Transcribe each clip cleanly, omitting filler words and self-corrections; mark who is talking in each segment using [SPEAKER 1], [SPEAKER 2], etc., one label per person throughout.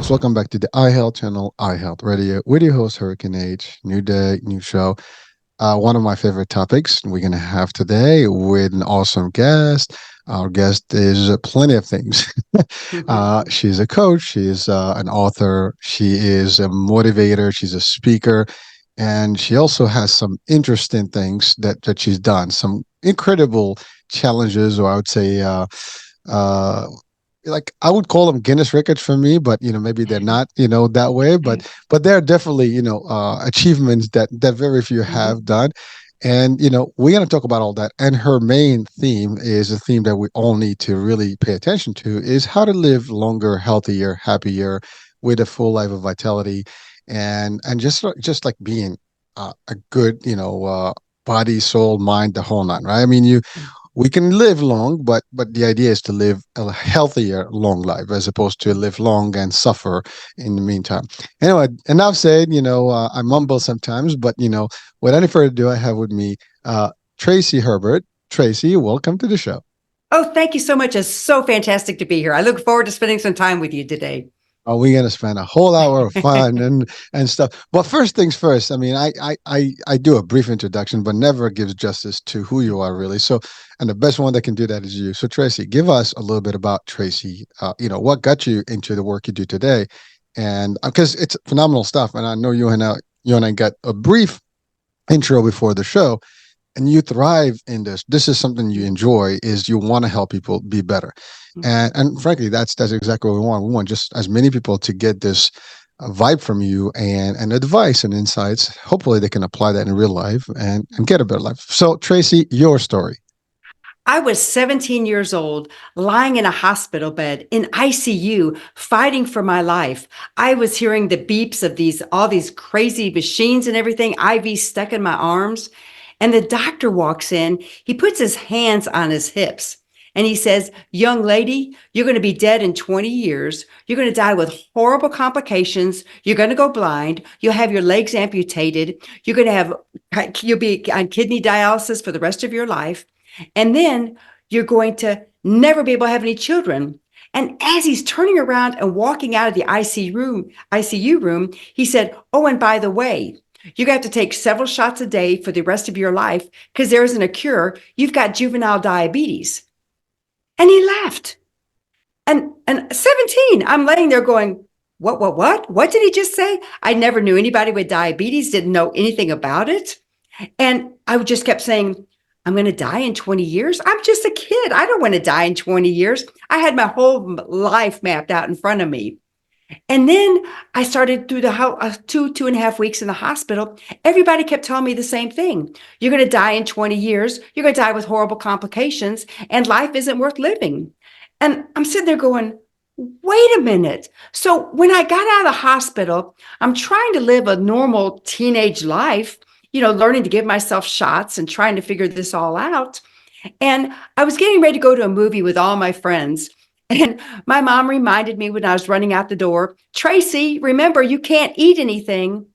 [SPEAKER 1] folks. Welcome back to the iHealth channel, iHealth Radio, with your host, Hurricane H. New day, new show. One of my favorite topics we're going to have today with an awesome guest. Our guest is plenty of things. She's a coach, she's an author, she is a motivator, she's a speaker, and she also has some interesting things that she's done, some incredible challenges, or I would say, uh, like I would call them Guinness records for me, but maybe they're not, that way. But they're definitely, achievements that very few have done. And we're going to talk about all that. And her main theme is a theme that we all need to really pay attention to: is how to live longer, healthier, happier, with a full life of vitality, and just like being a good, body, soul, mind, the whole nine, right? I mean, we can live long, but the idea is to live a healthier, long life, as opposed to live long and suffer in the meantime. Anyway, enough said. I mumble sometimes, but without any further ado, I have with me Tracy Herbert. Tracy, welcome to the show.
[SPEAKER 2] Oh, thank you so much. It's so fantastic to be here. I look forward to spending some time with you today.
[SPEAKER 1] Are we gonna spend a whole hour of fun and stuff? But first things first. I mean, I do a brief introduction, but never gives justice to who you are really. So, and the best one that can do that is you. So, Tracy, give us a little bit about Tracy. What got you into the work you do today, and because it's phenomenal stuff. And I know you and I got a brief intro before the show, and you thrive in this. This is something you enjoy. Is you want to help people be better, and frankly, that's exactly what we want. We want just as many people to get this vibe from you and advice and insights. Hopefully, they can apply that in real life and get a better life. So, Tracy, your story.
[SPEAKER 2] I was 17 years old, lying in a hospital bed in ICU, fighting for my life. I was hearing the beeps of all these crazy machines and everything, IV stuck in my arms. And the doctor walks in, he puts his hands on his hips. And he says, young lady, you're going to be dead in 20 years. You're going to die with horrible complications. You're going to go blind. You'll have your legs amputated. You'll be on kidney dialysis for the rest of your life. And then you're going to never be able to have any children. And as he's turning around and walking out of the ICU room, he said, oh, and by the way, you're going to have to take several shots a day for the rest of your life because there isn't a cure. You've got juvenile diabetes. And he left. And 17, I'm laying there going, what? What did he just say? I never knew anybody with diabetes, didn't know anything about it. And I just kept saying, I'm going to die in 20 years. I'm just a kid. I don't want to die in 20 years. I had my whole life mapped out in front of me. And then I started through the 2.5 weeks in the hospital. Everybody kept telling me the same thing. You're going to die in 20 years. You're going to die with horrible complications, and life isn't worth living. And I'm sitting there going, wait a minute. So when I got out of the hospital, I'm trying to live a normal teenage life, learning to give myself shots and trying to figure this all out. And I was getting ready to go to a movie with all my friends. And my mom reminded me when I was running out the door, Tracy, remember, you can't eat anything.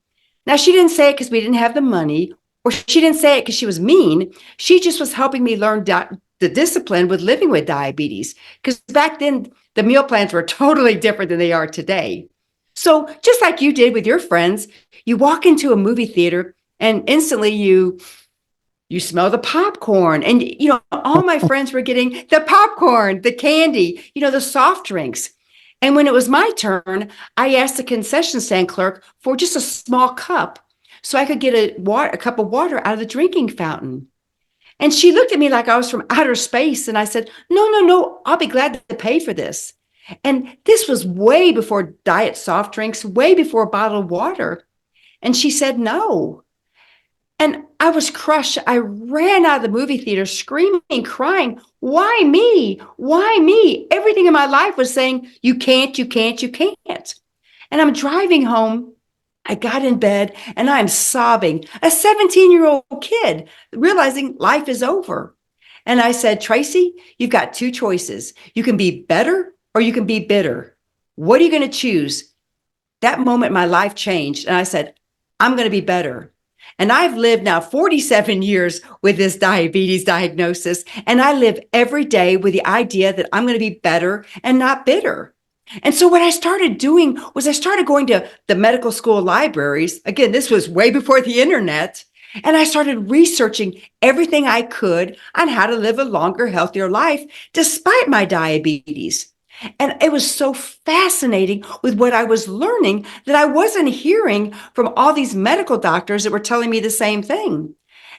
[SPEAKER 2] Now, she didn't say it because we didn't have the money, or she didn't say it because she was mean. She just was helping me learn the discipline with living with diabetes. Because back then, the meal plans were totally different than they are today. So just like you did with your friends, you walk into a movie theater and instantly you smell the popcorn. And, all my friends were getting the popcorn, the candy, the soft drinks. And when it was my turn, I asked the concession stand clerk for just a small cup so I could get a cup of water out of the drinking fountain. And she looked at me like I was from outer space. And I said, no, I'll be glad to pay for this. And this was way before diet soft drinks, way before bottled water. And she said, no. And I was crushed. I ran out of the movie theater screaming, crying, why me? Why me? Everything in my life was saying, you can't. And I'm driving home. I got in bed and I'm sobbing, a 17-year-old kid, realizing life is over. And I said, Tracy, you've got two choices. You can be better or you can be bitter. What are you going to choose? That moment, my life changed. And I said, I'm going to be better. And I've lived now 47 years with this diabetes diagnosis, and I live every day with the idea that I'm going to be better and not bitter. And so what I started doing was I started going to the medical school libraries. Again, this was way before the internet. And I started researching everything I could on how to live a longer, healthier life despite my diabetes. And it was so fascinating with what I was learning that I wasn't hearing from all these medical doctors that were telling me the same thing.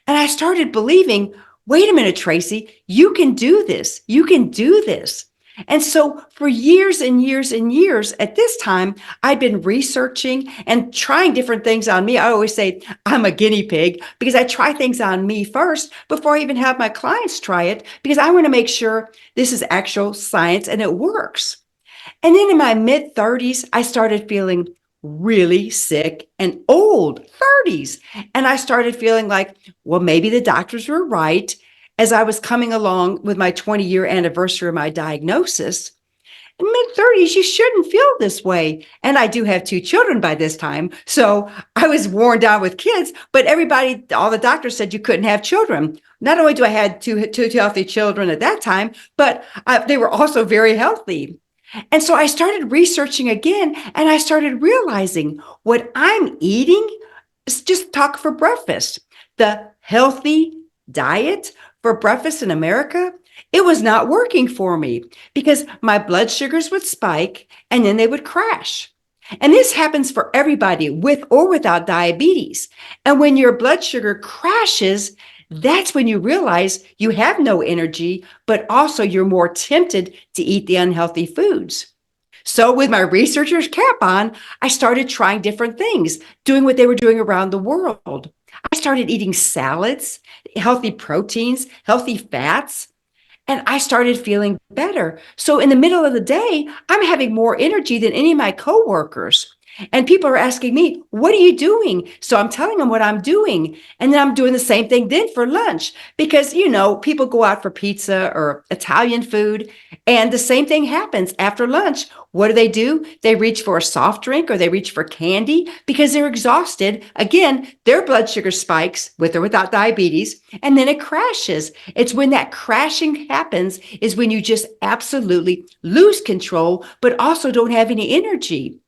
[SPEAKER 2] And I started believing, wait a minute, Tracy, you can do this. You can do this. And so for years and years and years at this time, I'd been researching and trying different things on me. I always say I'm a guinea pig because I try things on me first before I even have my clients try it because I want to make sure this is actual science and it works. And then in my mid 30s, I started feeling really sick and old, 30s. And I started feeling like, well, maybe the doctors were right as I was coming along with my 20-year anniversary of my diagnosis. In mid 30s, you shouldn't feel this way. And I do have two children by this time. So I was worn down with kids, but everybody, all the doctors said you couldn't have children. Not only do I had two healthy children at that time, but they were also very healthy. And so I started researching again and I started realizing what I'm eating is just talk for breakfast. The healthy diet for breakfast in America, it was not working for me because my blood sugars would spike and then they would crash. And this happens for everybody with or without diabetes. And when your blood sugar crashes, that's when you realize you have no energy, but also you're more tempted to eat the unhealthy foods. So, with my researcher's cap on, I started trying different things, doing what they were doing around the world. I started eating salads, healthy proteins, healthy fats, and I started feeling better. So in the middle of the day, I'm having more energy than any of my coworkers. And people are asking me, what are you doing? So I'm telling them what I'm doing. And then I'm doing the same thing then for lunch because, people go out for pizza or Italian food. And the same thing happens after lunch. What do? They reach for a soft drink or they reach for candy because they're exhausted. Again, their blood sugar spikes with or without diabetes, and then it crashes. It's when that crashing happens is when you just absolutely lose control, but also don't have any energy.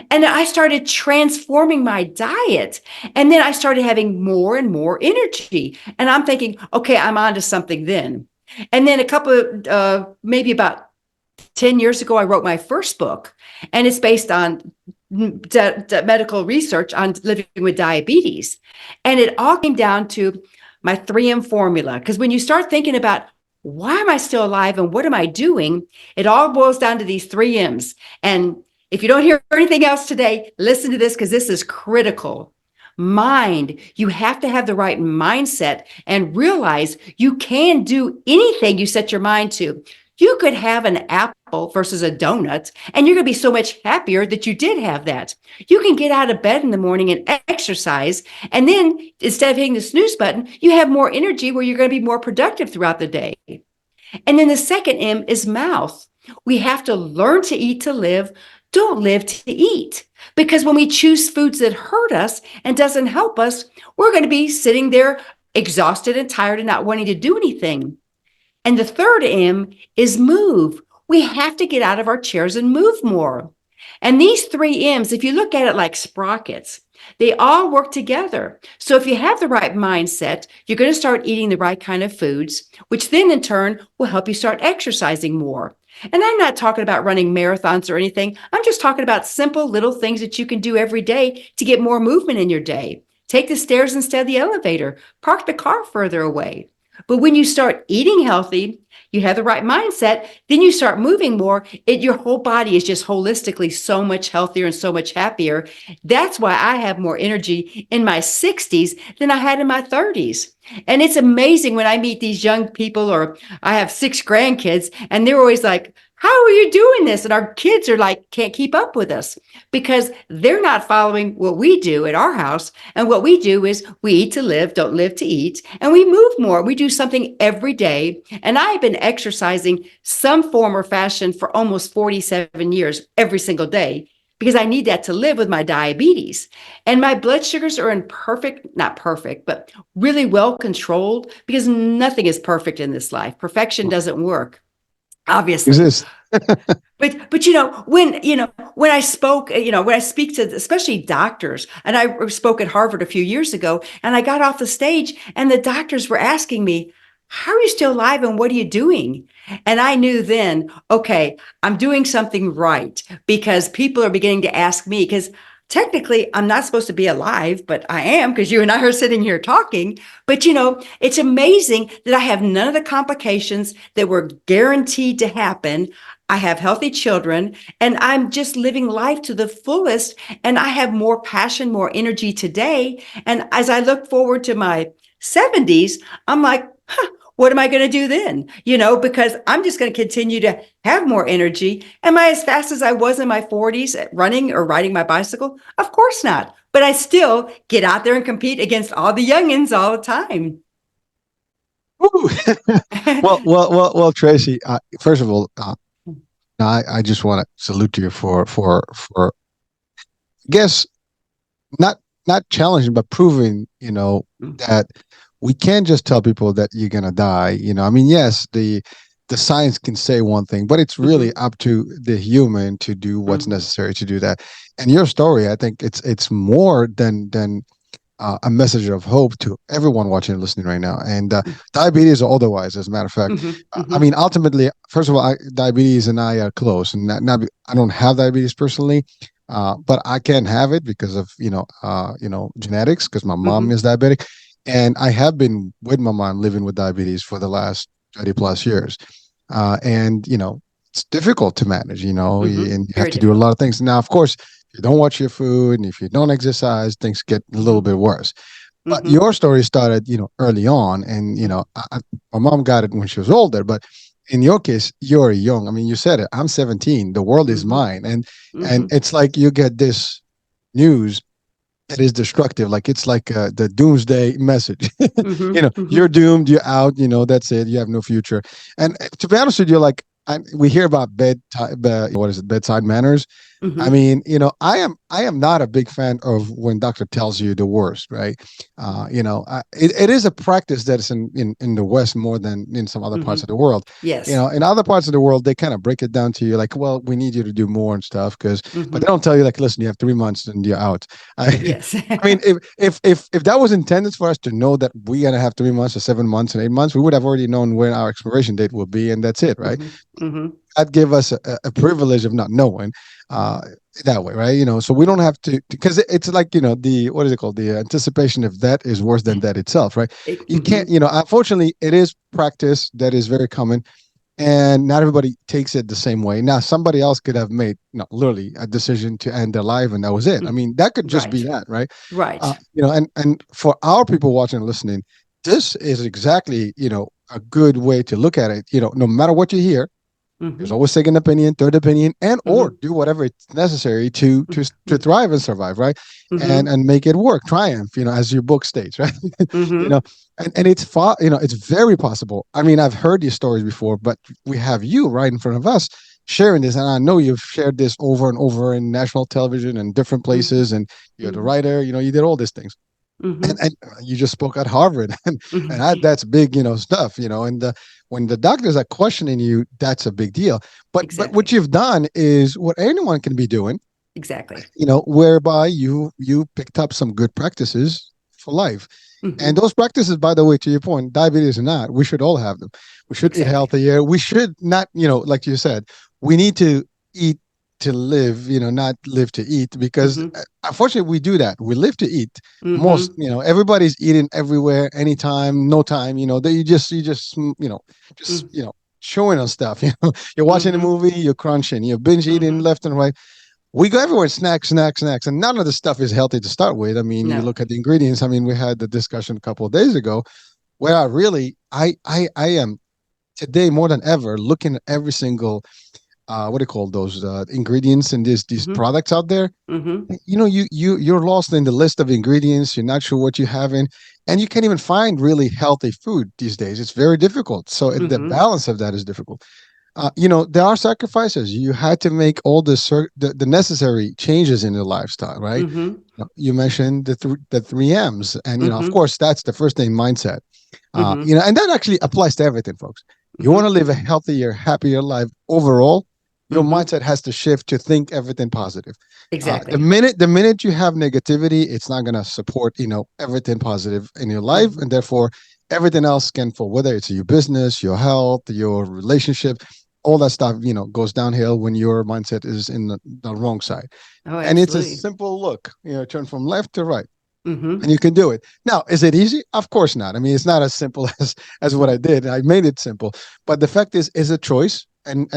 [SPEAKER 2] And I started transforming my diet. And then I started having more and more energy. And I'm thinking, okay, I'm on to something then. And then a couple of, maybe about 10 years ago, I wrote my first book, and it's based on medical research on living with diabetes. And it all came down to my 3M formula. Because when you start thinking about why am I still alive and what am I doing, it all boils down to these 3Ms. And if you don't hear anything else today, listen to this because this is critical. Mind. You have to have the right mindset and realize you can do anything you set your mind to. You could have an apple versus a donut, and you're going to be so much happier that you did have that. You can get out of bed in the morning and exercise, and then instead of hitting the snooze button, you have more energy where you're going to be more productive throughout the day. And then the second M is mouth. We have to learn to eat to live. Don't live to eat. Because when we choose foods that hurt us and doesn't help us, we're going to be sitting there exhausted and tired and not wanting to do anything. And the third M is move. We have to get out of our chairs and move more. And these 3Ms, if you look at it like sprockets, they all work together. So if you have the right mindset, you're going to start eating the right kind of foods, which then in turn will help you start exercising more. And I'm not talking about running marathons or anything. I'm just talking about simple little things that you can do every day to get more movement in your day. Take the stairs instead of the elevator. Park the car further away. But when you start eating healthy, you have the right mindset, then you start moving more. Your whole body is just holistically so much healthier and so much happier. That's why I have more energy in my 60s than I had in my 30s. And it's amazing when I meet these young people, or I have 6 grandkids, and they're always like, how are you doing this? And our kids are like, can't keep up with us because they're not following what we do at our house. And what we do is we eat to live, don't live to eat. And we move more. We do something every day. And I've been exercising some form or fashion for almost 47 years, every single day, because I need that to live with my diabetes. And my blood sugars are in not perfect, but really well controlled because nothing is perfect in this life. Perfection doesn't work. obviously.
[SPEAKER 1] Exist.
[SPEAKER 2] But when I spoke, when I speak to especially doctors, and I spoke at Harvard a few years ago, and I got off the stage, and the doctors were asking me, "How are you still alive, and what are you doing?" And I knew then, okay, I'm doing something right because people are beginning to ask me because technically I'm not supposed to be alive, but I am because you and I are sitting here talking. But it's amazing that I have none of the complications that were guaranteed to happen. I have healthy children and I'm just living life to the fullest. And I have more passion, more energy today. And as I look forward to my 70s, I'm like, what am I going to do then? Because I'm just going to continue to have more energy. Am I as fast as I was in my 40s at running or riding my bicycle? Of course not. But I still get out there and compete against all the youngins all the time.
[SPEAKER 1] Woo. Tracy. First of all, I just want to salute you for I guess not not challenging, but proving, that we can't just tell people that you're gonna die. I mean, yes, the science can say one thing, but it's really
[SPEAKER 2] Mhm,
[SPEAKER 1] up to the human to do what's
[SPEAKER 2] mhm,
[SPEAKER 1] necessary to do that. And your story, I think it's more than a message of hope to everyone watching and listening right now. And diabetes or otherwise, as a matter of fact,
[SPEAKER 2] mhm,
[SPEAKER 1] I
[SPEAKER 2] mhm,
[SPEAKER 1] mean, ultimately, first of all, diabetes and I are close, and I don't have diabetes personally, but I can have it because of genetics, because my mom
[SPEAKER 2] mhm,
[SPEAKER 1] is diabetic, and I have been with my mom living with diabetes for the last 30 plus years, and it's difficult to manage,
[SPEAKER 2] mhm.
[SPEAKER 1] and you have
[SPEAKER 2] Very
[SPEAKER 1] to do a
[SPEAKER 2] difficult.
[SPEAKER 1] lot of things. Now, of course, if you don't watch your food and if you don't exercise, things get a little
[SPEAKER 2] Mhm,
[SPEAKER 1] bit worse. But
[SPEAKER 2] mhm,
[SPEAKER 1] your story started, early on, and
[SPEAKER 2] mhm,
[SPEAKER 1] my mom got it when she was older. But in your case, you're young. I mean, you said it. I'm 17. The world is
[SPEAKER 2] mhm,
[SPEAKER 1] mine, and
[SPEAKER 2] mhm,
[SPEAKER 1] it's like you get this news that is destructive. Like it's like the doomsday message.
[SPEAKER 2] mhm,
[SPEAKER 1] You're
[SPEAKER 2] mhm,
[SPEAKER 1] doomed. You're out. That's it. You have no future. And to be honest with you, like we hear about what is it, bedside manners. I
[SPEAKER 2] mhm,
[SPEAKER 1] mean, I am not a big fan of when doctor tells you the worst, right? It is a practice that is in the West more than in some other parts of
[SPEAKER 2] mhm.
[SPEAKER 1] the world.
[SPEAKER 2] Yes.
[SPEAKER 1] In other parts of the world, they kind of break it down to you like, well, we need you to do more and stuff, but they
[SPEAKER 2] Mhm.
[SPEAKER 1] don't tell you like, listen, you have 3 months and you're out. I,
[SPEAKER 2] Yes.
[SPEAKER 1] I mean, if that was intended for us to know that we're gonna have 3 months or 7 months and 8 months, we would have already known when our expiration date will be, and that's it, right?
[SPEAKER 2] Mhm, mhm,
[SPEAKER 1] That give us a privilege of not knowing uh, that way, right? So we don't have to, because it's like the what is it called? The anticipation of that is worse than that itself, right? You can't,
[SPEAKER 2] mhm,
[SPEAKER 1] unfortunately, it is practice that is very common, and not everybody takes it the same way. Now, somebody else could have made, literally a decision to end their life, and that was it. I
[SPEAKER 2] mm.
[SPEAKER 1] mean, that could just be
[SPEAKER 2] Right.
[SPEAKER 1] that, right?
[SPEAKER 2] Right.
[SPEAKER 1] And for our people watching and listening, this is exactly a good way to look at it. No matter what you hear, there's
[SPEAKER 2] Mhm,
[SPEAKER 1] always second opinion, third opinion, and or
[SPEAKER 2] mhm,
[SPEAKER 1] do whatever it's necessary to
[SPEAKER 2] mhm,
[SPEAKER 1] thrive and survive, right? And
[SPEAKER 2] mhm,
[SPEAKER 1] and make it work, triumph, as your book states, right? you know,
[SPEAKER 2] mhm,
[SPEAKER 1] and it's far, it's very possible. I mean, I've heard these stories before, but we have you right in front of us sharing this, and I know you've shared this over and over in national television and different
[SPEAKER 2] mhm,
[SPEAKER 1] places, and you're the
[SPEAKER 2] mhm,
[SPEAKER 1] writer. You did all these things, and,
[SPEAKER 2] mhm,
[SPEAKER 1] and you just spoke at Harvard, and
[SPEAKER 2] mhm.
[SPEAKER 1] that's big, stuff, and when the doctors are questioning you, that's a big deal. But what
[SPEAKER 2] Exactly.
[SPEAKER 1] you've done is what anyone can be doing,
[SPEAKER 2] Exactly.
[SPEAKER 1] whereby you picked up some good practices for life. And
[SPEAKER 2] Mhm.
[SPEAKER 1] those practices, by the way, to your point, diabetes or not, we should all have them. We should eat
[SPEAKER 2] Exactly.
[SPEAKER 1] healthier. We should not, like you said, we need to eat to live, not live to eat, because
[SPEAKER 2] Mhm.
[SPEAKER 1] unfortunately we do that. We live to eat. Most,
[SPEAKER 2] Mhm.
[SPEAKER 1] everybody's eating everywhere, anytime, no time. That just
[SPEAKER 2] Mm.
[SPEAKER 1] chewing on stuff. You're watching a
[SPEAKER 2] Mhm.
[SPEAKER 1] movie, you're crunching, you're binge eating
[SPEAKER 2] Mhm.
[SPEAKER 1] left and right. We go everywhere, snacks, snacks, snacks, and none of the stuff is healthy to start with. I mean, you
[SPEAKER 2] No.
[SPEAKER 1] look at the ingredients. I mean, we had the discussion a couple of days ago where I am today more than ever looking at every single what do you call those ingredients in these
[SPEAKER 2] Mhm.
[SPEAKER 1] products out there.
[SPEAKER 2] Mhm.
[SPEAKER 1] You're lost in the list of ingredients. You're not sure what you have in, and you can't even find really healthy food these days. It's very difficult. So the
[SPEAKER 2] Mhm.
[SPEAKER 1] balance of that is difficult. There are sacrifices. You had to make all the necessary changes in your lifestyle, right?
[SPEAKER 2] Mhm.
[SPEAKER 1] You mentioned the three M's, and of
[SPEAKER 2] Mhm.
[SPEAKER 1] course, that's the first thing, mindset.
[SPEAKER 2] Mhm.
[SPEAKER 1] And that actually applies to everything, folks. You want
[SPEAKER 2] Mm-hmm.
[SPEAKER 1] to live a healthier, happier life overall, your
[SPEAKER 2] Mm-hmm.
[SPEAKER 1] mindset has to shift to think everything positive. The
[SPEAKER 2] Exactly.
[SPEAKER 1] minute the minute you have negativity, it's not gonna support everything positive in your life,
[SPEAKER 2] Mm-hmm.
[SPEAKER 1] and therefore everything else can fall. Whether it's your business, your health, your relationship, all that stuff goes downhill when your mindset is in the wrong side.
[SPEAKER 2] Oh,
[SPEAKER 1] And it's a
[SPEAKER 2] absolutely.
[SPEAKER 1] simple look, turn from left to right
[SPEAKER 2] Mm-hmm.
[SPEAKER 1] and you can do it. Now, is it easy? Of course not. I mean, it's not as simple as what I did. I made it simple, but the fact is a choice, and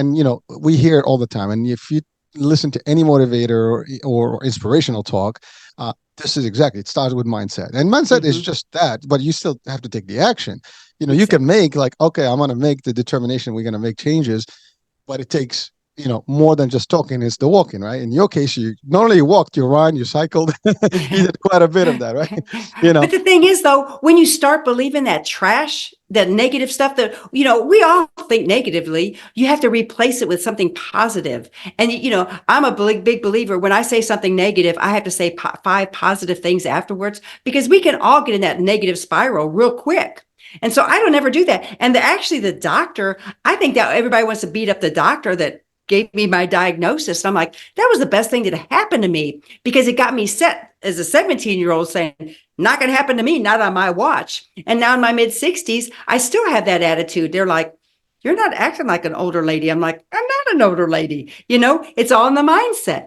[SPEAKER 1] we hear it all the time. And if you listen to any motivator or inspirational talk, this is exactly it starts with mindset, and mindset is
[SPEAKER 2] Mm-hmm.
[SPEAKER 1] just that. But you still have to take the action. You can
[SPEAKER 2] Exactly.
[SPEAKER 1] make like, okay, I'm going to make the determination. We're going to make changes, but it takes more than just talking. It's the walking, right? In your case, you not only walked, you ran, you cycled. You
[SPEAKER 2] Yeah.
[SPEAKER 1] did quite a bit of that, right? you know
[SPEAKER 2] But the thing is, though, when you start believing that trash, that negative stuff that, we all think negatively, you have to replace it with something positive. And, I'm a big believer. When I say something negative, I have to say five positive things afterwards because we can all get in that negative spiral real quick. And so I don't ever do that. And actually, the doctor, I think that everybody wants to beat up the doctor that gave me my diagnosis. And I'm like, that was the best thing that happened to me because it got me set as a 17-year-old saying, not going to happen to me, not on my watch. And now in my mid 60s, I still have that attitude. They're like, you're not acting like an older lady. I'm like, I'm not an older lady. It's all in the mindset.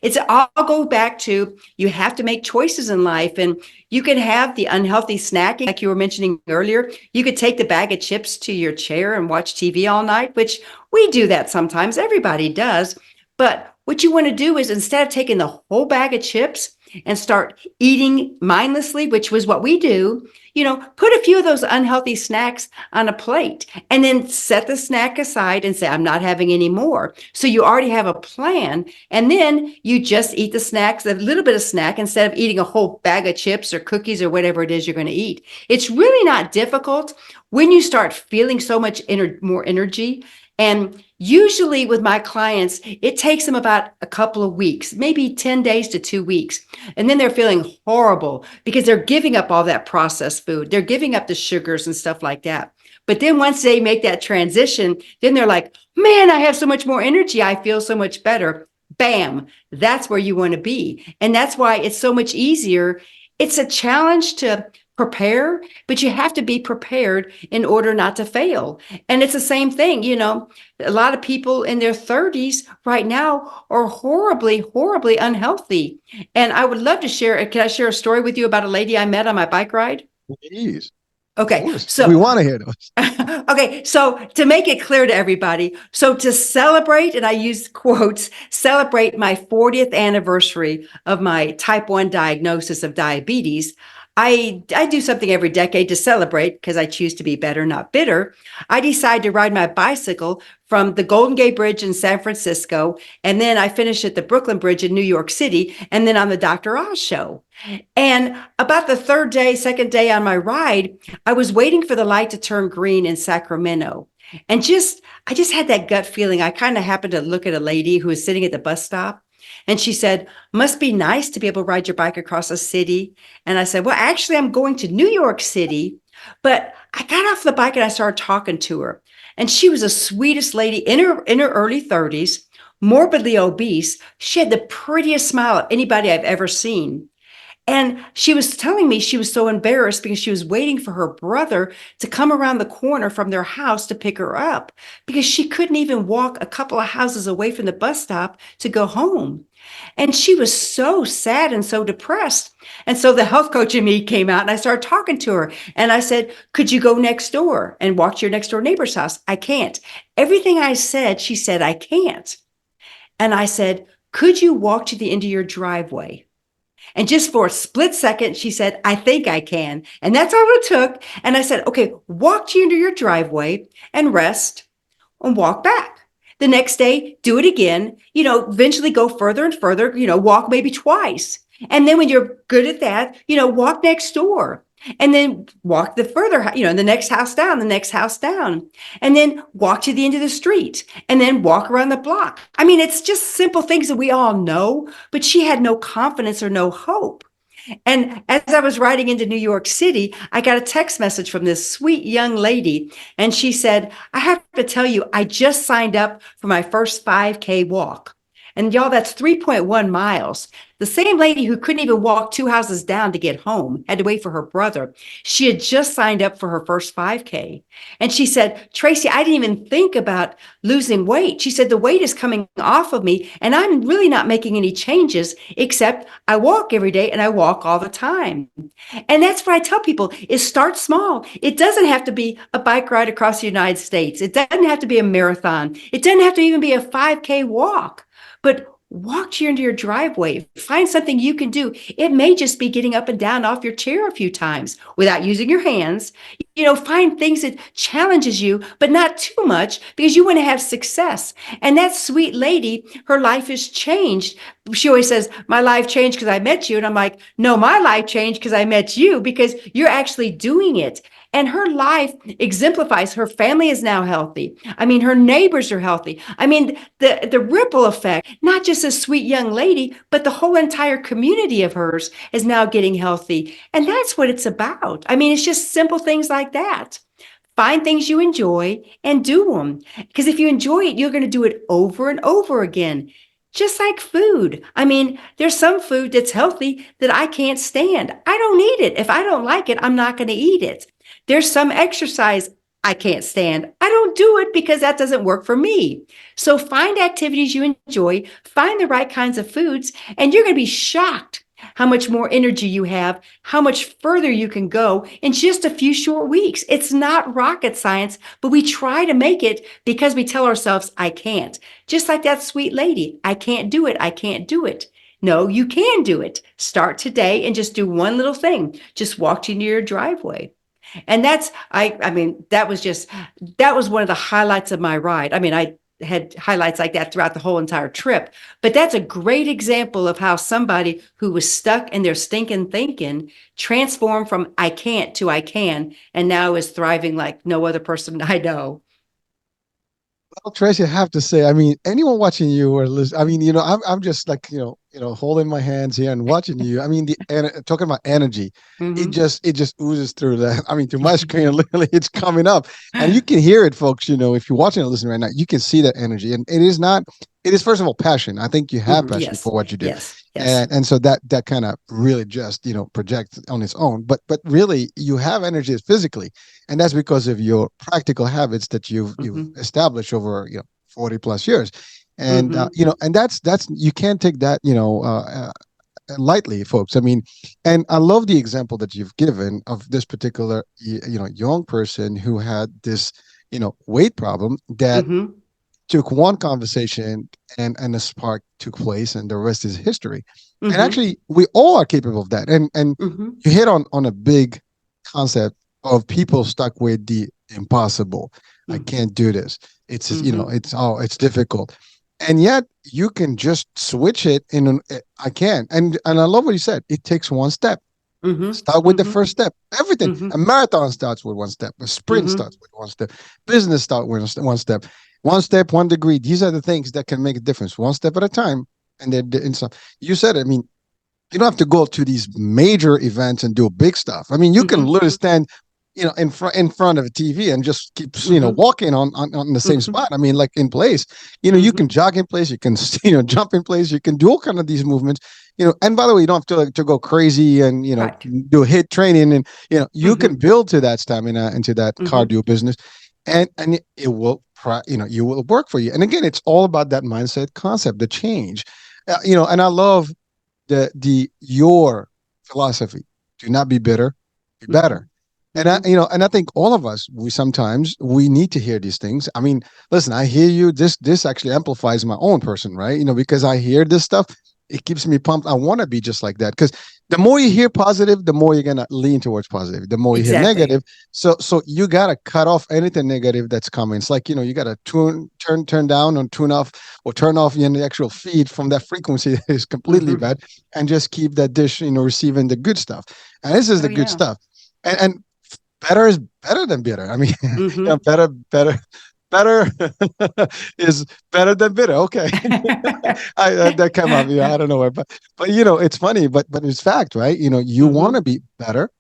[SPEAKER 2] It's all go back to you have to make choices in life. And you can have the unhealthy snacking, like you were mentioning earlier. You could take the bag of chips to your chair and watch TV all night, which we do that sometimes. Everybody does. But what you want to do is instead of taking the whole bag of chips and start eating mindlessly, which was what we do, put a few of those unhealthy snacks on a plate and then set the snack aside and say, I'm not having any more. So you already have a plan. And then you just eat the snacks, a little bit of snack instead of eating a whole bag of chips or cookies or whatever it is you're going to eat. It's really not difficult when you start feeling so much more energy. And usually with my clients, it takes them about a couple of weeks, maybe 10 days to 2 weeks. And then they're feeling horrible because they're giving up all that processed food. They're giving up the sugars and stuff like that. But then once they make that transition, then they're like, man, I have so much more energy. I feel so much better. Bam, that's where you want to be. And that's why it's so much easier. It's a challenge to prepare, but you have to be prepared in order not to fail. And it's the same thing, a lot of people in their 30s right now are horribly, horribly unhealthy. And I would love to share. Can I share a story with you about a lady I met on my bike ride?
[SPEAKER 1] Please, of
[SPEAKER 2] Okay.
[SPEAKER 1] course, we
[SPEAKER 2] So,
[SPEAKER 1] want to hear those.
[SPEAKER 2] okay. So to make it clear to everybody, so to celebrate, and I use quotes, celebrate my 40th anniversary of my type 1 diagnosis of diabetes. I do something every decade to celebrate because I choose to be better, not bitter. I decide to ride my bicycle from the Golden Gate Bridge in San Francisco, and then I finish at the Brooklyn Bridge in New York City, and then on the Dr. Oz show. And about the second day on my ride, I was waiting for the light to turn green in Sacramento. And I just had that gut feeling. I kind of happened to look at a lady who was sitting at the bus stop and she said, must be nice to be able to ride your bike across a city. And I said, well, actually, I'm going to New York City. But I got off the bike and I started talking to her. And she was the sweetest lady in her early 30s, morbidly obese. She had the prettiest smile of anybody I've ever seen. And she was telling me she was so embarrassed because she was waiting for her brother to come around the corner from their house to pick her up because she couldn't even walk a couple of houses away from the bus stop to go home. And she was so sad and so depressed. And so the health coach in me came out and I started talking to her. And I said, could you go next door and walk to your next door neighbor's house? I can't. Everything I said, she said, I can't. And I said, could you walk to the end of your driveway? And just for a split second, she said, I think I can. And that's all it took. And I said, okay, walk to your driveway and rest and walk back. The next day, do it again, eventually go further and further, walk maybe twice. And then when you're good at that, walk next door and then walk the further, the next house down, the next house down, and then walk to the end of the street and then walk around the block. I mean, it's just simple things that we all know, but she had no confidence or no hope. And as I was riding into New York City, I got a text message from this sweet young lady. And she said, I have to tell you, I just signed up for my first 5K walk. And y'all, that's 3.1 miles. The same lady who couldn't even walk two houses down to get home, had to wait for her brother. She had just signed up for her first 5K. And she said, Tracy, I didn't even think about losing weight. She said, the weight is coming off of me, and I'm really not making any changes, except I walk every day and I walk all the time. And that's what I tell people is start small. It doesn't have to be a bike ride across the United States. It doesn't have to be a marathon. It doesn't have to even be a 5K walk. But walk into your driveway, find something you can do. It may just be getting up and down off your chair a few times without using your hands. Find things that challenges you, but not too much because you want to have success. And that sweet lady, her life has changed. She always says, my life changed because I met you. And I'm like, no, my life changed because I met you, because you're actually doing it. And her life exemplifies her family is now healthy. I mean, her neighbors are healthy. I mean, the ripple effect, not just a sweet young lady, but the whole entire community of hers is now getting healthy. And that's what it's about. I mean, it's just simple things like that. Find things you enjoy and do them. Because if you enjoy it, you're going to do it over and over again. Just like food. I mean, there's some food that's healthy that I can't stand. I don't eat it. If I don't like it, I'm not going to eat it. There's some exercise I can't stand. I don't do it because that doesn't work for me. So find activities you enjoy, find the right kinds of foods, and you're going to be shocked how much more energy you have, how much further you can go in just a few short weeks. It's not rocket science, but we try to make it because we tell ourselves, I can't. Just like that sweet lady, I can't do it. I can't do it. No, you can do it. Start today and just do one little thing. Just walk to your driveway. And I mean, that was one of the highlights of my ride. I mean, I had highlights like that throughout the whole entire trip, but that's a great example of how somebody who was stuck in their stinking thinking transformed from I can't to I can, and now is thriving like no other person I know.
[SPEAKER 1] Well, Tracy, I have to say, I mean, anyone watching you or listen, I mean, I'm just like, holding my hands here and watching you. I mean, talking about energy,
[SPEAKER 2] Hmm.
[SPEAKER 1] it just oozes through that. I mean, through my screen, literally, it's coming up, and you can hear it, folks. If you're watching and listening right now, you can see that energy, and it is not. It is first of all passion. I think you have
[SPEAKER 2] Hmm.
[SPEAKER 1] passion
[SPEAKER 2] Yes,
[SPEAKER 1] for what you do,
[SPEAKER 2] yes, yes.
[SPEAKER 1] and so that kind of really just projects on its own. But really, you have energy physically, and that's because of your practical habits that you've
[SPEAKER 2] Hmm.
[SPEAKER 1] established over 40 plus years. And
[SPEAKER 2] Hmm.
[SPEAKER 1] and that's you can't take that lightly, folks. I mean, and I love the example that you've given of this particular young person who had this weight problem that
[SPEAKER 2] Hmm.
[SPEAKER 1] took one conversation, and a spark took place, and the rest is history. And
[SPEAKER 2] Hmm.
[SPEAKER 1] actually, we all are capable of that. And
[SPEAKER 2] Hmm.
[SPEAKER 1] you hit on a big concept of people stuck with the impossible. I can't do this. It's
[SPEAKER 2] Hmm.
[SPEAKER 1] it's difficult, and yet you can just switch it in. I can, and I love what you said. It takes one step.
[SPEAKER 2] Hmm.
[SPEAKER 1] Start with the
[SPEAKER 2] Hmm.
[SPEAKER 1] first step. Everything.
[SPEAKER 2] Hmm.
[SPEAKER 1] A marathon starts with one step. A sprint
[SPEAKER 2] Hmm.
[SPEAKER 1] starts with one step. Business starts with one step. One step, 1 degree. These are the things that can make a difference. One step at a time. And then in some, you said it. I mean, you don't have to go to these major events and do big stuff. I mean, you can
[SPEAKER 2] Hmm.
[SPEAKER 1] literally stand, in front of a TV and just keep,
[SPEAKER 2] Hmm.
[SPEAKER 1] walking on the same
[SPEAKER 2] Hmm.
[SPEAKER 1] spot. I mean, like in place. You can
[SPEAKER 2] Hmm.
[SPEAKER 1] jog in place. You can, jump in place. You can do all kind of these movements. And by the way, you don't have to to go crazy and
[SPEAKER 2] Right.
[SPEAKER 1] do hit training, and you can
[SPEAKER 2] Hmm.
[SPEAKER 1] build to that stamina and to that
[SPEAKER 2] Hmm.
[SPEAKER 1] cardio business, and it will you will work for you. And again, it's all about that mindset concept, the change. And I love the your philosophy. Do not be bitter, be better.
[SPEAKER 2] Hmm.
[SPEAKER 1] And I,
[SPEAKER 2] Hmm.
[SPEAKER 1] and I think all of us, we need to hear these things. I mean, listen, I hear you. This actually amplifies my own person, right? Because I hear this stuff, it keeps me pumped. I want to be just like that. Because the more you hear positive, the more you're gonna lean towards positive. The more you hear
[SPEAKER 2] Exactly.
[SPEAKER 1] negative, so you gotta cut off anything negative that's coming. It's like you gotta turn down and tune off or turn off the actual feed from that frequency that is completely
[SPEAKER 2] Hmm.
[SPEAKER 1] bad, and just keep that dish receiving the good stuff. And this is
[SPEAKER 2] Oh
[SPEAKER 1] the good
[SPEAKER 2] yeah.
[SPEAKER 1] stuff. And better is better than bitter. I mean,
[SPEAKER 2] Hmm.
[SPEAKER 1] better. better is better than bitter. Okay, that came out. Yeah, I don't know where, but it's funny, but it's fact, right? You want to
[SPEAKER 2] Mm-hmm.
[SPEAKER 1] be better,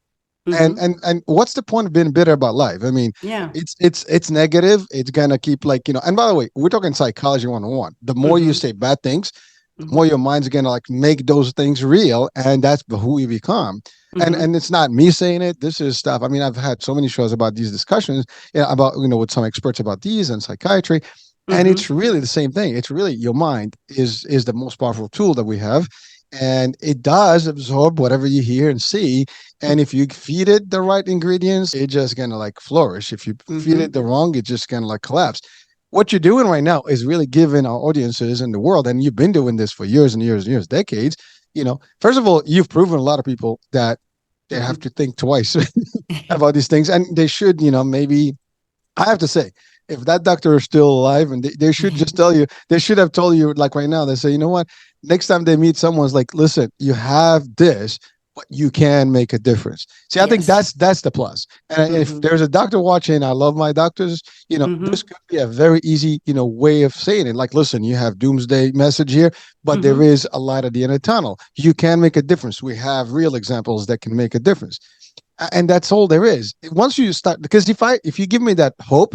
[SPEAKER 1] and
[SPEAKER 2] Mm-hmm.
[SPEAKER 1] and and what's the point of being bitter about life? I mean,
[SPEAKER 2] Yeah.
[SPEAKER 1] it's negative. It's gonna keep, like, and by the way, we're talking psychology 101. The more you
[SPEAKER 2] Mm-hmm.
[SPEAKER 1] say bad things, the
[SPEAKER 2] Mm-hmm.
[SPEAKER 1] more your mind's gonna, like, make those things real, and that's who you become. And
[SPEAKER 2] Mm-hmm.
[SPEAKER 1] it's not me saying it. This is stuff. I mean, I've had so many shows about these discussions, about, with some experts about these and psychiatry, and
[SPEAKER 2] Mm-hmm.
[SPEAKER 1] it's really the same thing. It's really, your mind is the most powerful tool that we have, and it does absorb whatever you hear and see. And if you feed it the right ingredients, it's just gonna, like, flourish. If you feed it
[SPEAKER 2] Mm-hmm.
[SPEAKER 1] the wrong, it's just gonna, like, collapse. What you're doing right now is really giving our audiences in the world, and you've been doing this for years and years and years, decades. First of all, you've proven a lot of people that they have
[SPEAKER 2] Mm-hmm.
[SPEAKER 1] to think twice about these things, and they should, maybe, I have to say, if that doctor is still alive, and they should just tell you, they should have told you, like, right now, they say, you know what, next time they meet someone's like, listen, you have this, but you can make a difference. See, I think
[SPEAKER 2] Yes.
[SPEAKER 1] that's the plus. And if
[SPEAKER 2] Mm-hmm.
[SPEAKER 1] there's a doctor watching, I love my doctors, this
[SPEAKER 2] Mm-hmm.
[SPEAKER 1] could be a very easy, way of saying it. Like, listen, you have doomsday message here, but there
[SPEAKER 2] Mm-hmm.
[SPEAKER 1] is a light at the end of the tunnel. You can make a difference. We have real examples that can make a difference. And that's all there is. Once you start, because if you give me that hope,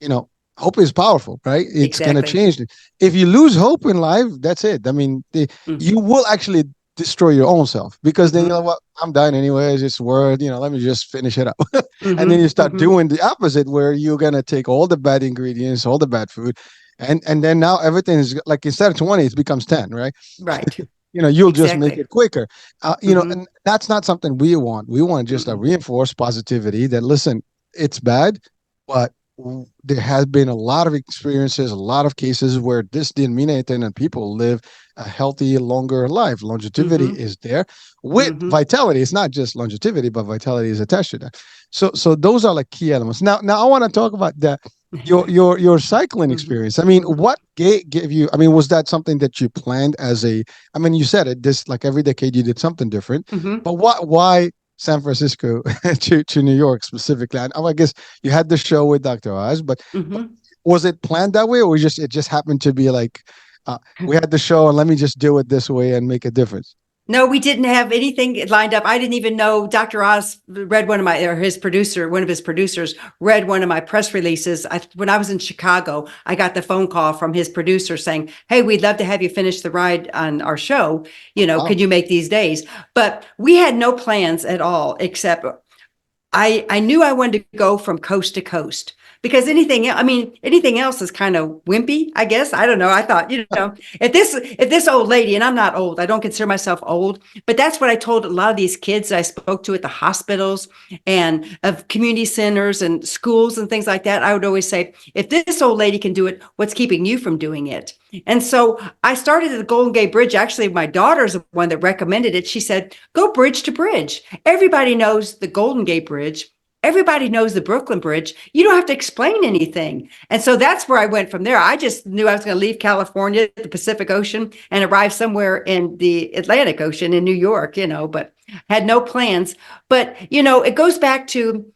[SPEAKER 1] you know, hope is powerful, right? It's going to
[SPEAKER 2] Exactly.
[SPEAKER 1] change it. If you lose hope in life, that's it. I mean,
[SPEAKER 2] Mm-hmm.
[SPEAKER 1] you will actually destroy your own self, because then,
[SPEAKER 2] Mm-hmm.
[SPEAKER 1] what, I'm dying anyways. It's word, let me just finish it up. And then
[SPEAKER 2] Mm-hmm.
[SPEAKER 1] you start
[SPEAKER 2] Mm-hmm.
[SPEAKER 1] doing the opposite, where you're going to take all the bad ingredients, all the bad food, and then now everything is like, instead of 20, it becomes 10, right?
[SPEAKER 2] Right.
[SPEAKER 1] You'll just make
[SPEAKER 2] Exactly.
[SPEAKER 1] it quicker.
[SPEAKER 2] Mm-hmm.
[SPEAKER 1] And that's not something we want. We want just a
[SPEAKER 2] Mm-mm.
[SPEAKER 1] reinforced positivity that, listen, it's bad, but there has been a lot of experiences, a lot of cases where this didn't mean anything, and people live a healthy, longer life. Longevity
[SPEAKER 2] Mm-hmm.
[SPEAKER 1] is there with
[SPEAKER 2] Mm-hmm.
[SPEAKER 1] vitality. It's not just longevity, but vitality is attached to that. So those are, like, key elements. Now I want to talk about that, your cycling
[SPEAKER 2] Mm-hmm.
[SPEAKER 1] experience. I mean,
[SPEAKER 2] Mm-hmm.
[SPEAKER 1] what gave you? I mean, was that something that you planned as a? I mean, you said it. This, like, every decade you did something different.
[SPEAKER 2] Mm-hmm.
[SPEAKER 1] But what? Why San Francisco to New York specifically? I guess you had the show with Dr. Oz, but
[SPEAKER 2] Mm-hmm.
[SPEAKER 1] was it planned that way, or it just happened to be like, we had the show, and let me just do it this way and make a difference?
[SPEAKER 2] No, we didn't have anything lined up. I didn't even know Dr. Oz read one of his producers read one of my press releases. When I was in Chicago, I got the phone call from his producer saying, "Hey, we'd love to have you finish the ride on our show.
[SPEAKER 1] Wow.
[SPEAKER 2] Could you make these days?" But we had no plans at all, except I knew I wanted to go from coast to coast because anything else is kind of wimpy, I guess. I don't know. I thought, if this old lady, and I'm not old, I don't consider myself old, but that's what I told a lot of these kids that I spoke to at the hospitals and of community centers and schools and things like that. I would always say, if this old lady can do it, what's keeping you from doing it? And so I started at the Golden Gate Bridge. Actually, my daughter's the one that recommended it. She said, go bridge to bridge. Everybody knows the Golden Gate Bridge. Everybody knows the Brooklyn Bridge. You don't have to explain anything. And so that's where I went from there. I just knew I was going to leave California, the Pacific Ocean, and arrive somewhere in the Atlantic Ocean in New York, but had no plans. But, it goes back to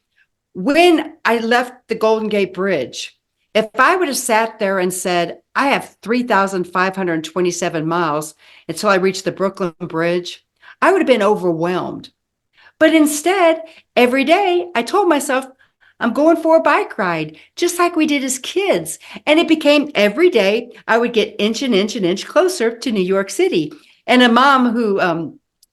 [SPEAKER 2] when I left the Golden Gate Bridge. If I would have sat there and said, I have 3,527 miles until I reach the Brooklyn Bridge, I would have been overwhelmed. But instead, every day I told myself, I'm going for a bike ride, just like we did as kids. And it became every day I would get inch and inch and inch closer to New York City. And a mom who,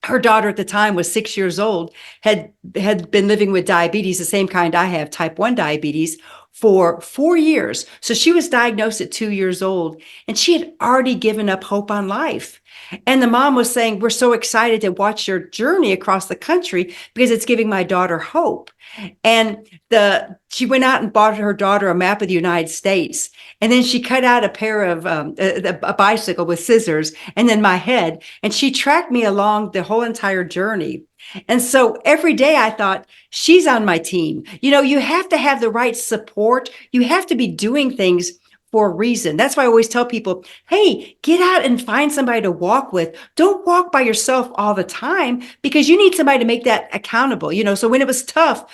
[SPEAKER 2] her daughter at the time was 6 years old, had been living with diabetes, the same kind I have, type 1 diabetes, for 4 years. So she was diagnosed at 2 years old, and she had already given up hope on life. And the mom was saying, we're so excited to watch your journey across the country because it's giving my daughter hope. And she went out and bought her daughter a map of the United States. And then she cut out a pair of a bicycle with scissors and then my head. And she tracked me along the whole entire journey. And so every day I thought, she's on my team. You have to have the right support. You have to be doing things for a reason. That's why I always tell people, hey, get out and find somebody to walk with. Don't walk by yourself all the time because you need somebody to make that accountable. So when it was tough,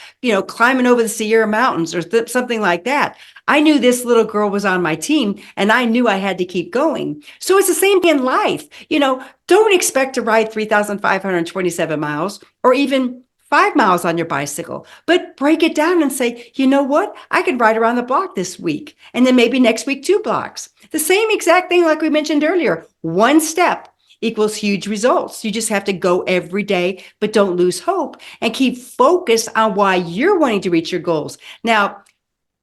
[SPEAKER 2] climbing over the Sierra Mountains or something like that, I knew this little girl was on my team and I knew I had to keep going. So it's the same thing in life. Don't expect to ride 3,527 miles or even 5 miles on your bicycle, but break it down and say, you know what? I could ride around the block this week. And then maybe next week, 2 blocks. The same exact thing, like we mentioned earlier. One step equals huge results. You just have to go every day, but don't lose hope and keep focused on why you're wanting to reach your goals. Now,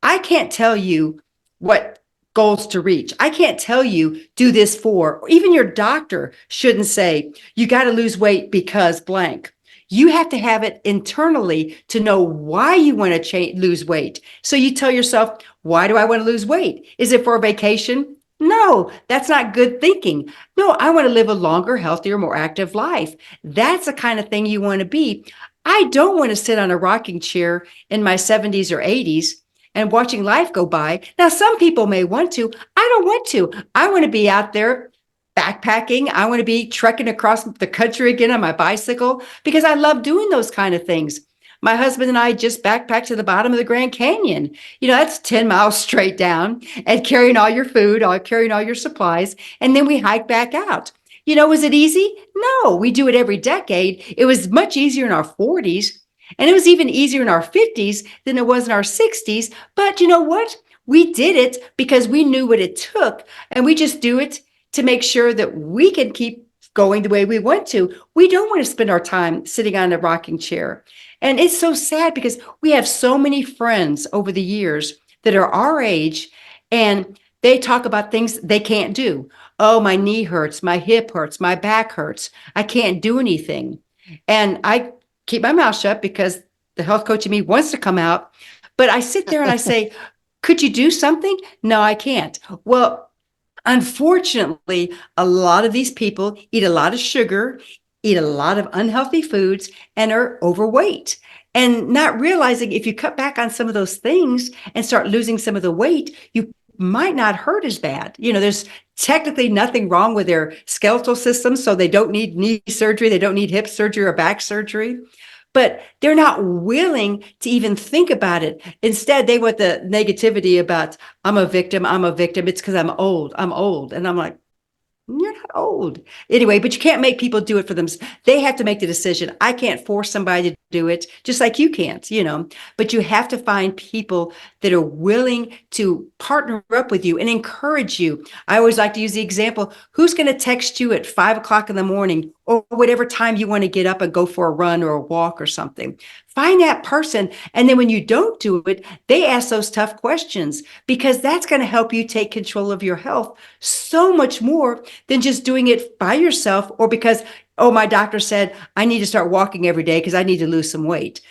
[SPEAKER 2] I can't tell you what goals to reach. I can't tell you do this for, or even your doctor shouldn't say, you got to lose weight because blank. You have to have it internally to know why you want to lose weight. So you tell yourself, why do I want to lose weight? Is it for a vacation? No, that's not good thinking. No, I want to live a longer, healthier, more active life. That's the kind of thing you want to be. I don't want to sit on a rocking chair in my 70s or 80s and watching life go by. Now, some people may want to. I don't want to. I want to be out there backpacking. I want to be trekking across the country again on my bicycle because I love doing those kind of things. My husband and I just backpacked to the bottom of the Grand Canyon. That's 10 miles straight down and carrying all your food, carrying all your supplies. And then we hike back out. Was it easy? No, we do it every decade. It was much easier in our 40s. And it was even easier in our 50s than it was in our 60s. But you know what? We did it because we knew what it took. And we just do it to make sure that we can keep going the way we want to. We don't want to spend our time sitting on a rocking chair. And it's so sad because we have so many friends over the years that are our age and they talk about things they can't do. Oh, my knee hurts, my hip hurts, my back hurts. I can't do anything. And I keep my mouth shut because the health coach in me wants to come out. But I sit there and I say, could you do something? No, I can't. Well, unfortunately, a lot of these people eat a lot of sugar, eat a lot of unhealthy foods, and are overweight. And not realizing if you cut back on some of those things and start losing some of the weight, you might not hurt as bad. There's technically nothing wrong with their skeletal system, so they don't need knee surgery, they don't need hip surgery or back surgery. But they're not willing to even think about it. Instead, they want the negativity about, I'm a victim, I'm a victim. It's because I'm old, I'm old. And I'm like, you're not old. Anyway, but you can't make people do it for them. They have to make the decision. I can't force somebody to do it, just like you can't. But you have to find people that are willing to partner up with you and encourage you. I always like to use the example, who's going to text you at 5 o'clock in the morning or whatever time you want to get up and go for a run or a walk or something? Find that person. And then when you don't do it, they ask those tough questions because that's going to help you take control of your health so much more than just doing it by yourself or because, oh, my doctor said I need to start walking every day because I need to lose some weight.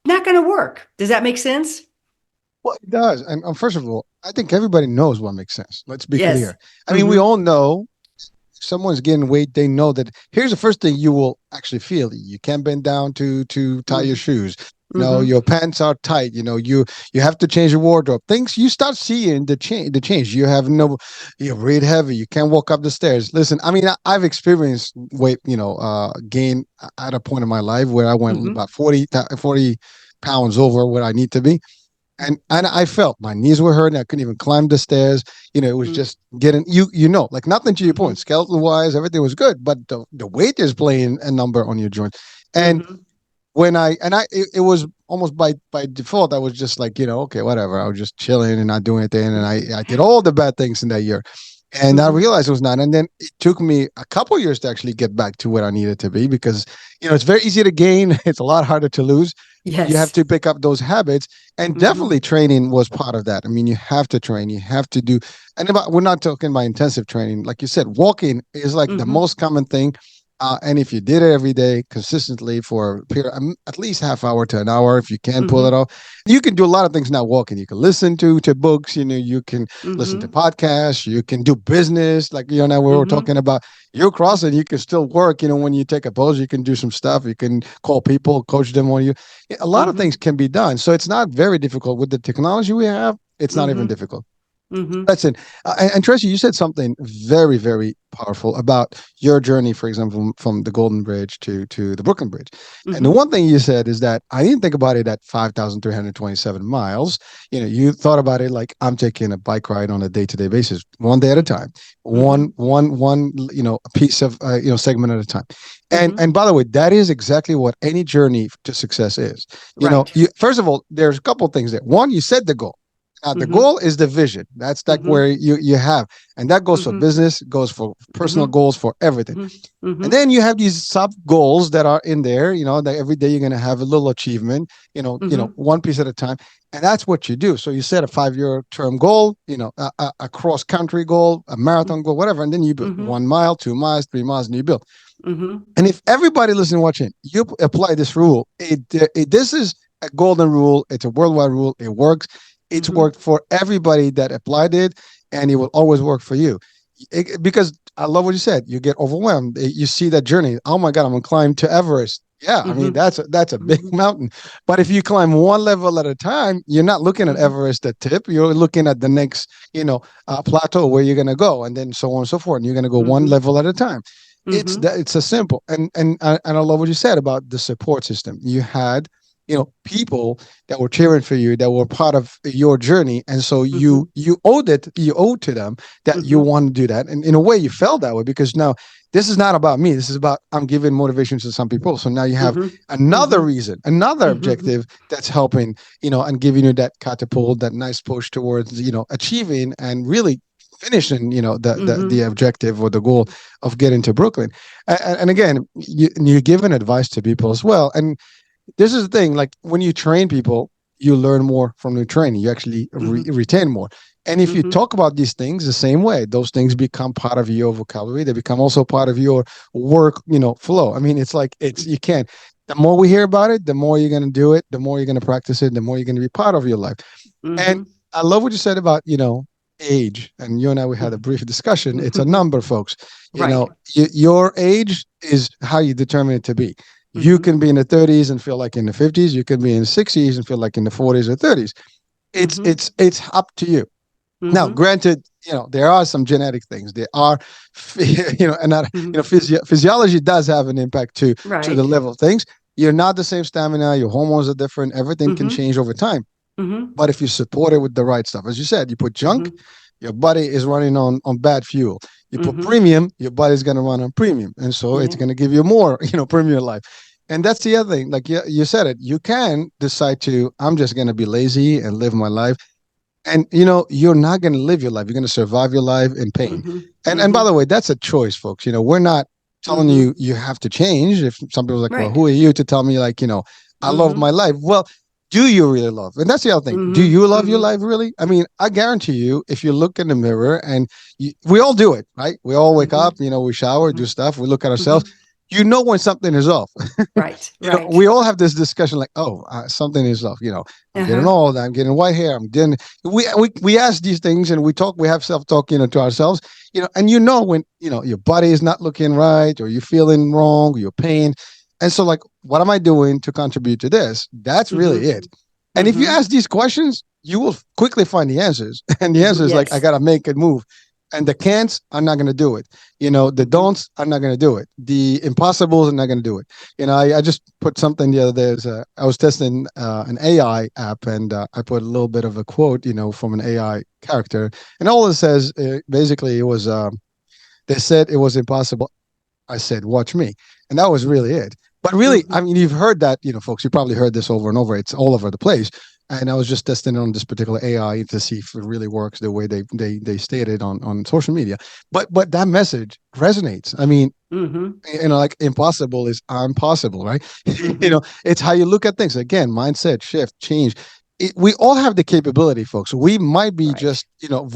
[SPEAKER 2] Not going to work. Does that make sense?
[SPEAKER 1] Well, it does. And first of all, I think everybody knows what makes sense. Let's be
[SPEAKER 2] Yes.
[SPEAKER 1] clear. I mean, we
[SPEAKER 2] Mm-hmm.
[SPEAKER 1] all know if someone's gaining weight, they know that here's the first thing you will actually feel. You can't bend down to tie your
[SPEAKER 2] Mm-hmm.
[SPEAKER 1] shoes.
[SPEAKER 2] Mm-hmm.
[SPEAKER 1] Your pants are tight. You have to change your wardrobe. Things you start seeing the change. You breathe heavy. You can't walk up the stairs. Listen, I mean, I've experienced weight, gain at a point in my life where I went
[SPEAKER 2] Mm-hmm.
[SPEAKER 1] about 40 pounds over where I need to be. And I felt my knees were hurting. I couldn't even climb the stairs. It was just getting like nothing to your
[SPEAKER 2] Mm-hmm.
[SPEAKER 1] point. Skeletal wise, everything was good, but the weight is playing a number on your joint. And
[SPEAKER 2] Mm-hmm.
[SPEAKER 1] when it was almost by default, I was just like, okay, whatever. I was just chilling and not doing anything. And I did all the bad things in that year. And I
[SPEAKER 2] Mm-hmm.
[SPEAKER 1] realized it was not. And then it took me a couple years to actually get back to where I needed to be because, it's very easy to gain. It's a lot harder to lose. You have
[SPEAKER 2] Yes.
[SPEAKER 1] to pick up those habits. And
[SPEAKER 2] Mm-hmm.
[SPEAKER 1] definitely training was part of that. I mean, you have to train, you have to do, we're not talking about intensive training. Like you said, walking is like the
[SPEAKER 2] Mm-hmm.
[SPEAKER 1] most common thing. And if you did it every day consistently for a period, at least half hour to an hour, if you can pull it
[SPEAKER 2] Mm-hmm.
[SPEAKER 1] off, you can do a lot of things now walking. You can listen to books, you can listen to
[SPEAKER 2] Mm-hmm.
[SPEAKER 1] podcasts, you can do business like you and I were
[SPEAKER 2] Mm-hmm.
[SPEAKER 1] talking about. You're crossing, you can still work. When you take a pause, you can do some stuff. You can call people, coach them on you. A lot of
[SPEAKER 2] Mm-hmm.
[SPEAKER 1] things can be done. So it's not very difficult with the technology we have. It's not even
[SPEAKER 2] Mm-hmm.
[SPEAKER 1] difficult.
[SPEAKER 2] Mhm.
[SPEAKER 1] Listen, and Tracy, you said something very, very powerful about your journey, for example, from the Golden Bridge to the Brooklyn Bridge. And the
[SPEAKER 2] Mhm.
[SPEAKER 1] one thing you said is that I didn't think about it at 5,327 miles. You thought about it like I'm taking a bike ride on a day-to-day basis, one day at a time,
[SPEAKER 2] Mhm.
[SPEAKER 1] one a piece of segment at a time.
[SPEAKER 2] Mhm.
[SPEAKER 1] And by the way, that is exactly what any journey to success is.
[SPEAKER 2] Right.
[SPEAKER 1] First of all, there's a couple of things there. One, you set the goal. The
[SPEAKER 2] Mhm.
[SPEAKER 1] goal is the vision. That's like where
[SPEAKER 2] Mhm.
[SPEAKER 1] you have, and that goes for
[SPEAKER 2] Mhm.
[SPEAKER 1] business, goes for personal
[SPEAKER 2] Mhm.
[SPEAKER 1] goals, for everything.
[SPEAKER 2] Mhm.
[SPEAKER 1] And
[SPEAKER 2] Mhm.
[SPEAKER 1] then you have these sub goals that are in there. That every day you're going to have a little achievement.
[SPEAKER 2] Mhm.
[SPEAKER 1] One piece at a time, and that's what you do. So you set a 5-year term goal. A cross country goal, a marathon goal, whatever, and then you build
[SPEAKER 2] Mhm.
[SPEAKER 1] 1 mile, 2 miles, 3 miles, and you build.
[SPEAKER 2] Mhm.
[SPEAKER 1] And if everybody listening, watching, you apply this rule, this is a golden rule. It's a worldwide rule. It works. It's
[SPEAKER 2] Mhm.
[SPEAKER 1] worked for everybody that applied it, and it will always work for you. Because I love what you said. You get overwhelmed. You see that journey. Oh my God, I'm gonna climb to Everest. Yeah, I mean
[SPEAKER 2] Mhm.
[SPEAKER 1] that's a big
[SPEAKER 2] Mhm.
[SPEAKER 1] mountain. But if you climb one level at a time, you're not looking at
[SPEAKER 2] Mhm.
[SPEAKER 1] Everest at tip. You're looking at the next, plateau where you're gonna go, and then so on and so forth. And you're gonna go one
[SPEAKER 2] Mhm.
[SPEAKER 1] level at a time.
[SPEAKER 2] Mhm.
[SPEAKER 1] It's a simple, and I love what you said about the support system. You had people that were cheering for you, that were part of your journey, and so you
[SPEAKER 2] Mhm.
[SPEAKER 1] you owed it, you owed to them that you
[SPEAKER 2] Mhm.
[SPEAKER 1] want to do that, and in a way you felt that way because now this is not about me. This is about I'm giving motivation to some people. So now you have
[SPEAKER 2] Mhm.
[SPEAKER 1] another
[SPEAKER 2] Mhm.
[SPEAKER 1] reason, another
[SPEAKER 2] Mhm.
[SPEAKER 1] objective that's helping, and giving you that catapult, that nice push towards achieving and really finishing the
[SPEAKER 2] Mhm.
[SPEAKER 1] objective or the goal of getting to Brooklyn. And again, you're giving advice to people as well. And this is the thing, like when you train people, you learn more from the training. You actually
[SPEAKER 2] Mhm.
[SPEAKER 1] retain more. And if you
[SPEAKER 2] Mhm.
[SPEAKER 1] talk about these things the same way, those things become part of your vocabulary. They become also part of your work, flow. I mean, it's like you can't. The more we hear about it, the more you're going to do it, the more you're going to practice it, the more you're going to be part of your life. And
[SPEAKER 2] Mhm.
[SPEAKER 1] I love what you said about, age. And you and I, we had a brief discussion. It's a
[SPEAKER 2] Mhm.
[SPEAKER 1] number, folks.
[SPEAKER 2] Right.
[SPEAKER 1] Your age is how you determine it to be. You
[SPEAKER 2] Mhm.
[SPEAKER 1] can be in the 30s and feel like in the 50s. You can be in the 60s and feel like in the 40s or 30s. It's
[SPEAKER 2] Mhm.
[SPEAKER 1] it's it's up to you. Now,
[SPEAKER 2] Mhm.
[SPEAKER 1] granted, there are some genetic things. There are, and not,
[SPEAKER 2] Mhm.
[SPEAKER 1] physiology does have an impact to the
[SPEAKER 2] Right.
[SPEAKER 1] level of things. You're not the same stamina. Your hormones are different. Everything can
[SPEAKER 2] Mhm.
[SPEAKER 1] change over time.
[SPEAKER 2] Mhm.
[SPEAKER 1] But if you support it with the right stuff, as you said, you put junk,
[SPEAKER 2] Mhm.
[SPEAKER 1] your body is running on bad fuel. You put
[SPEAKER 2] Mhm.
[SPEAKER 1] premium, your body's going to run on premium, and so it's
[SPEAKER 2] Yeah.
[SPEAKER 1] going to give you more, premium life. And that's the other thing. Like you said it, you can decide to I'm just going to be lazy and live my life, and you're not going to live your life. You're going to survive your life in pain.
[SPEAKER 2] Mhm.
[SPEAKER 1] And by
[SPEAKER 2] Mhm.
[SPEAKER 1] the way, that's a choice, folks. We're not telling you
[SPEAKER 2] Mhm.
[SPEAKER 1] you have to change. If some people are like, well,
[SPEAKER 2] Right.
[SPEAKER 1] who are you to tell me, like, I love my
[SPEAKER 2] Mhm.
[SPEAKER 1] life? Well, do you really love? And that's the other thing. Do
[SPEAKER 2] Mhm.
[SPEAKER 1] you love your
[SPEAKER 2] Mhm.
[SPEAKER 1] life really? I mean, I guarantee you, if you look in the mirror and we all do it, right? We all wake up,
[SPEAKER 2] Mhm.
[SPEAKER 1] we shower, do
[SPEAKER 2] Mhm.
[SPEAKER 1] stuff, we look at ourselves.
[SPEAKER 2] Mhm.
[SPEAKER 1] When something is off.
[SPEAKER 2] Right.
[SPEAKER 1] We
[SPEAKER 2] Right.
[SPEAKER 1] all have this discussion like, oh, something is off. I'm getting
[SPEAKER 2] Uh-huh.
[SPEAKER 1] old. I'm getting white hair. I'm getting. We ask these things and we talk. We have self talk, to ourselves. And when your body is not looking right or you're feeling wrong, or you're pain, and so like, what am I doing to contribute to this? That's really
[SPEAKER 2] Mhm.
[SPEAKER 1] it. And if you
[SPEAKER 2] Mhm.
[SPEAKER 1] ask these questions, you will quickly find the answers. And the answer
[SPEAKER 2] Mhm.
[SPEAKER 1] is like, I
[SPEAKER 2] Yes.
[SPEAKER 1] gotta make a move. And the can'ts, I'm not gonna do it. The
[SPEAKER 2] Mhm.
[SPEAKER 1] don'ts, I'm not gonna do it. The impossibles, I'm not gonna do it. I just put something the other day. I was testing an AI app, and I put a little bit of a quote, from an AI character, and all it says basically it was they said it was impossible. I said, "Watch me," and that was really it. But really, I
[SPEAKER 2] Mhm.
[SPEAKER 1] mean, you've heard that, folks. You probably heard this over and over. It's all over the place. And I was just testing it on this particular AI to see if it really works the way they stated on social media. But that message resonates. I mean,
[SPEAKER 2] Mhm.
[SPEAKER 1] like impossible is impossible, right?
[SPEAKER 2] Mhm.
[SPEAKER 1] It's how you look at things. Again, mindset shift, change. We all have the capability, folks. We might be
[SPEAKER 2] Right.
[SPEAKER 1] just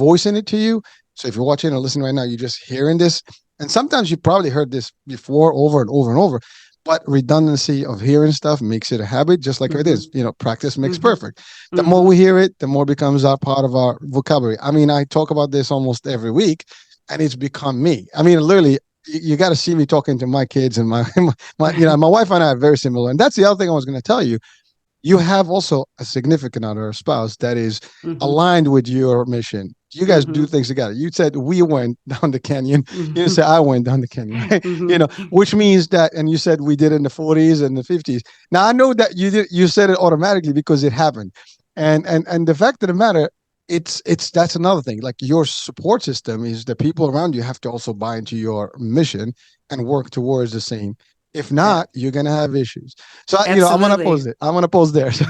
[SPEAKER 1] voicing it to you. So if you're watching or listening right now, you're just hearing this, and sometimes you probably heard this before, over and over and over. But redundancy of hearing stuff makes it a habit, just like it is.
[SPEAKER 2] Mhm.
[SPEAKER 1] Practice makes
[SPEAKER 2] Mhm.
[SPEAKER 1] perfect. The more we
[SPEAKER 2] Mhm.
[SPEAKER 1] hear it, the more it becomes our part of our vocabulary. I mean, I talk about this almost every week, and it's become me. I mean, literally, you got to see me talking to my kids and my wife and I are very similar. And that's the other thing I was going to tell you. You have also a significant other, a spouse that is
[SPEAKER 2] Mhm.
[SPEAKER 1] aligned with your mission. You guys do
[SPEAKER 2] Mm-hmm.
[SPEAKER 1] things together. You said we went down the canyon. You didn't
[SPEAKER 2] Mm-hmm.
[SPEAKER 1] say I went down the canyon, right?
[SPEAKER 2] Mm-hmm.
[SPEAKER 1] Which means that, and you said we did in the 40s and the 50s. Now I know that you did. You said it automatically because it happened, and the fact of the matter, it's that's another thing. Like your support system is the people around you have to also buy into your mission and work towards the same. If
[SPEAKER 2] Yeah,
[SPEAKER 1] not, you're gonna have issues. So I'm gonna pose
[SPEAKER 2] absolutely.
[SPEAKER 1] it. I'm gonna pose there. So,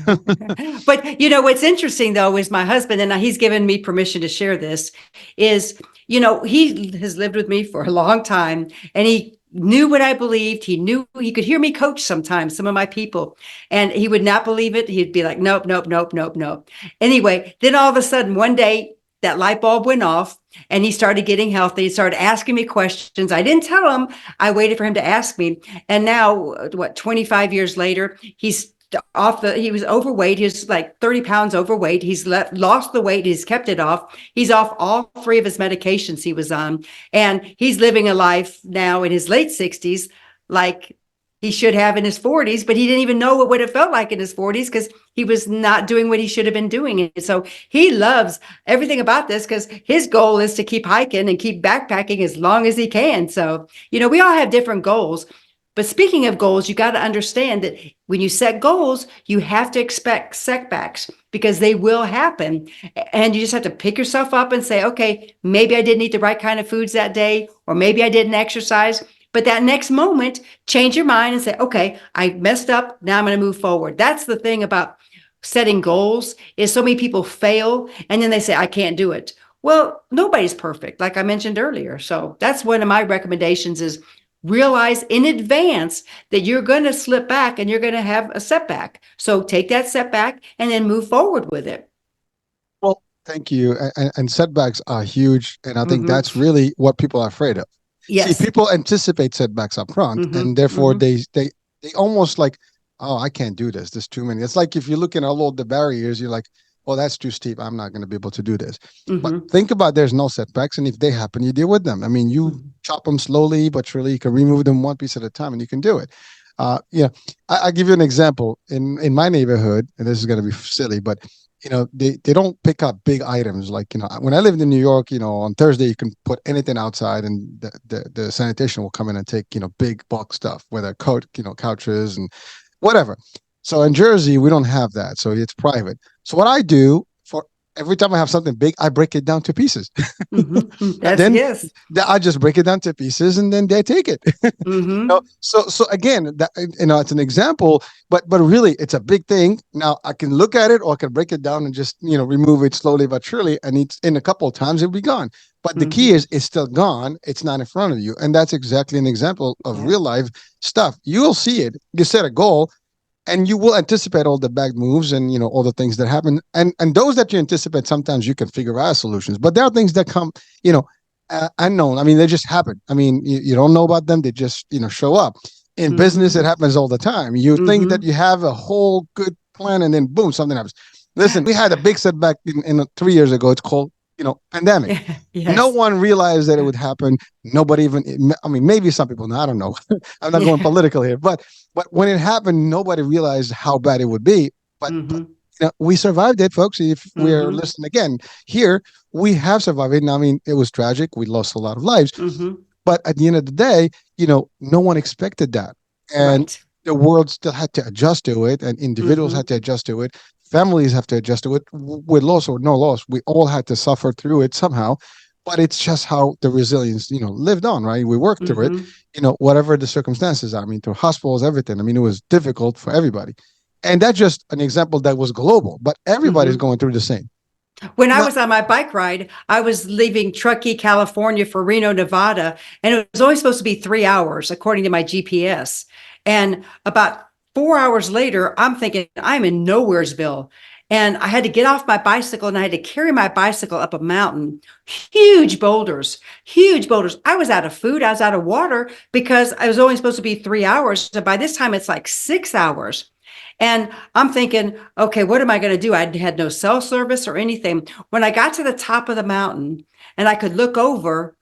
[SPEAKER 2] But what's interesting though is my husband, and he's given me permission to share this, is he has lived with me for a long time, and he knew what I believed. He knew he could hear me coach sometimes some of my people, and he would not believe it. He'd be like, nope, nope, nope, nope, nope. Anyway, then all of a sudden one day that light bulb went off and he started getting healthy. He started asking me questions. I didn't tell him. I waited for him to ask me. And now, 25 years later, he was overweight. He's like 30 pounds overweight. He's lost the weight. He's kept it off. He's off all three of his medications he was on. And he's living a life now in his late 60s, like he should have in his 40s, but he didn't even know what it felt like in his 40s because he was not doing what he should have been doing. And so he loves everything about this because his goal is to keep hiking and keep backpacking as long as he can. So, we all have different goals. But speaking of goals, you got to understand that when you set goals, you have to expect setbacks because they will happen. And you just have to pick yourself up and say, okay, maybe I didn't eat the right kind of foods that day, or maybe I didn't exercise. But that next moment, change your mind and say, okay, I messed up. Now I'm going to move forward. That's the thing about setting goals is so many people fail and then they say, I can't do it. Well, nobody's perfect, like I mentioned earlier. So that's one of my recommendations is realize in advance that you're going to slip back and you're going to have a setback. So take that setback and then move forward with it.
[SPEAKER 1] well, thank you. And setbacks are huge, and I think
[SPEAKER 2] Mm-hmm.
[SPEAKER 1] that's really what people are afraid of. See,
[SPEAKER 2] Yes.
[SPEAKER 1] people anticipate setbacks up front,
[SPEAKER 2] Mm-hmm.
[SPEAKER 1] and therefore
[SPEAKER 2] Mm-hmm.
[SPEAKER 1] they almost like, oh, I can't do this. There's too many. It's like if you're looking at all the barriers, you're like, oh, that's too steep. I'm not going to be able to do this. But
[SPEAKER 2] Mm-hmm.
[SPEAKER 1] think about there's no setbacks, and if they happen, you deal with them. I mean, you
[SPEAKER 2] Mm-hmm.
[SPEAKER 1] chop them slowly but surely. You can remove them one piece at a time, and you can do it. Yeah, I give you an example. In my neighborhood, and this is going to be silly, but they don't pick up big items like when I lived in New York, on Thursday you can put anything outside and the sanitation will come in and take big bulk stuff, whether coat couches and whatever. So in Jersey we don't have that, so it's private. So what I do for every time I have something big, I break it down to pieces.
[SPEAKER 2] Mm-hmm.
[SPEAKER 1] And
[SPEAKER 2] That's
[SPEAKER 1] then
[SPEAKER 2] yes.
[SPEAKER 1] I just break it down to pieces and then they take it.
[SPEAKER 2] Mm-hmm.
[SPEAKER 1] So again, that, it's an example, but really, it's a big thing. Now I can look at it, or I can break it down and just remove it slowly but surely, and it's in a couple of times it'll be gone. But the key
[SPEAKER 2] Mm-hmm.
[SPEAKER 1] is it's still gone. It's not in front of you, and that's exactly an example of
[SPEAKER 2] Yeah.
[SPEAKER 1] real life stuff. You'll see it. You set a goal, and you will anticipate all the bad moves and all the things that happen, and those that you anticipate, sometimes you can figure out solutions, but there are things that come you know unknown. I mean, they just happen. I mean, you don't know about them, they just show up. In business
[SPEAKER 2] Mm-hmm.
[SPEAKER 1] it happens all the time. You think that
[SPEAKER 2] Mm-hmm.
[SPEAKER 1] you have a whole good plan, and then boom, something happens. Listen, we had a big setback in 3 years ago. It's called pandemic. No
[SPEAKER 2] Yes.
[SPEAKER 1] one realized that it would happen. Nobody even, I mean, maybe some people, I don't know. I'm not going
[SPEAKER 2] Yeah.
[SPEAKER 1] political here, but when it happened, nobody realized how bad it would be. But
[SPEAKER 2] Mm-hmm.
[SPEAKER 1] we survived it, folks. If we're
[SPEAKER 2] Mm-hmm.
[SPEAKER 1] listening again here, we have survived it. And I mean, it was tragic. We lost a lot of lives.
[SPEAKER 2] Mm-hmm.
[SPEAKER 1] But at the end of the day, no one expected that. And
[SPEAKER 2] Right.
[SPEAKER 1] the world still had to adjust to it, and individuals
[SPEAKER 2] Mm-hmm.
[SPEAKER 1] had to adjust to it. Families have to adjust to it. With loss or no loss, we all had to suffer through it somehow. But it's just how the resilience, lived on, right? We worked through it,
[SPEAKER 2] Mm-hmm.
[SPEAKER 1] whatever the circumstances are. I mean, through hospitals, everything. I mean, it was difficult for everybody. And that's just an example that was global, but everybody's
[SPEAKER 2] Mm-hmm.
[SPEAKER 1] going through the same.
[SPEAKER 2] When I
[SPEAKER 1] Now,
[SPEAKER 2] was on my bike ride, I was leaving Truckee, California for Reno, Nevada, and it was only supposed to be 3 hours according to my GPS. And about 4 hours later, I'm thinking I'm in Nowheresville. And I had to get off my bicycle and I had to carry my bicycle up a mountain. Huge boulders, huge boulders. I was out of food. I was out of water because I was only supposed to be 3 hours. So by this time, it's like 6 hours. And I'm thinking, okay, what am I going to do? I had no cell service or anything. When I got to the top of the mountain and I could look over,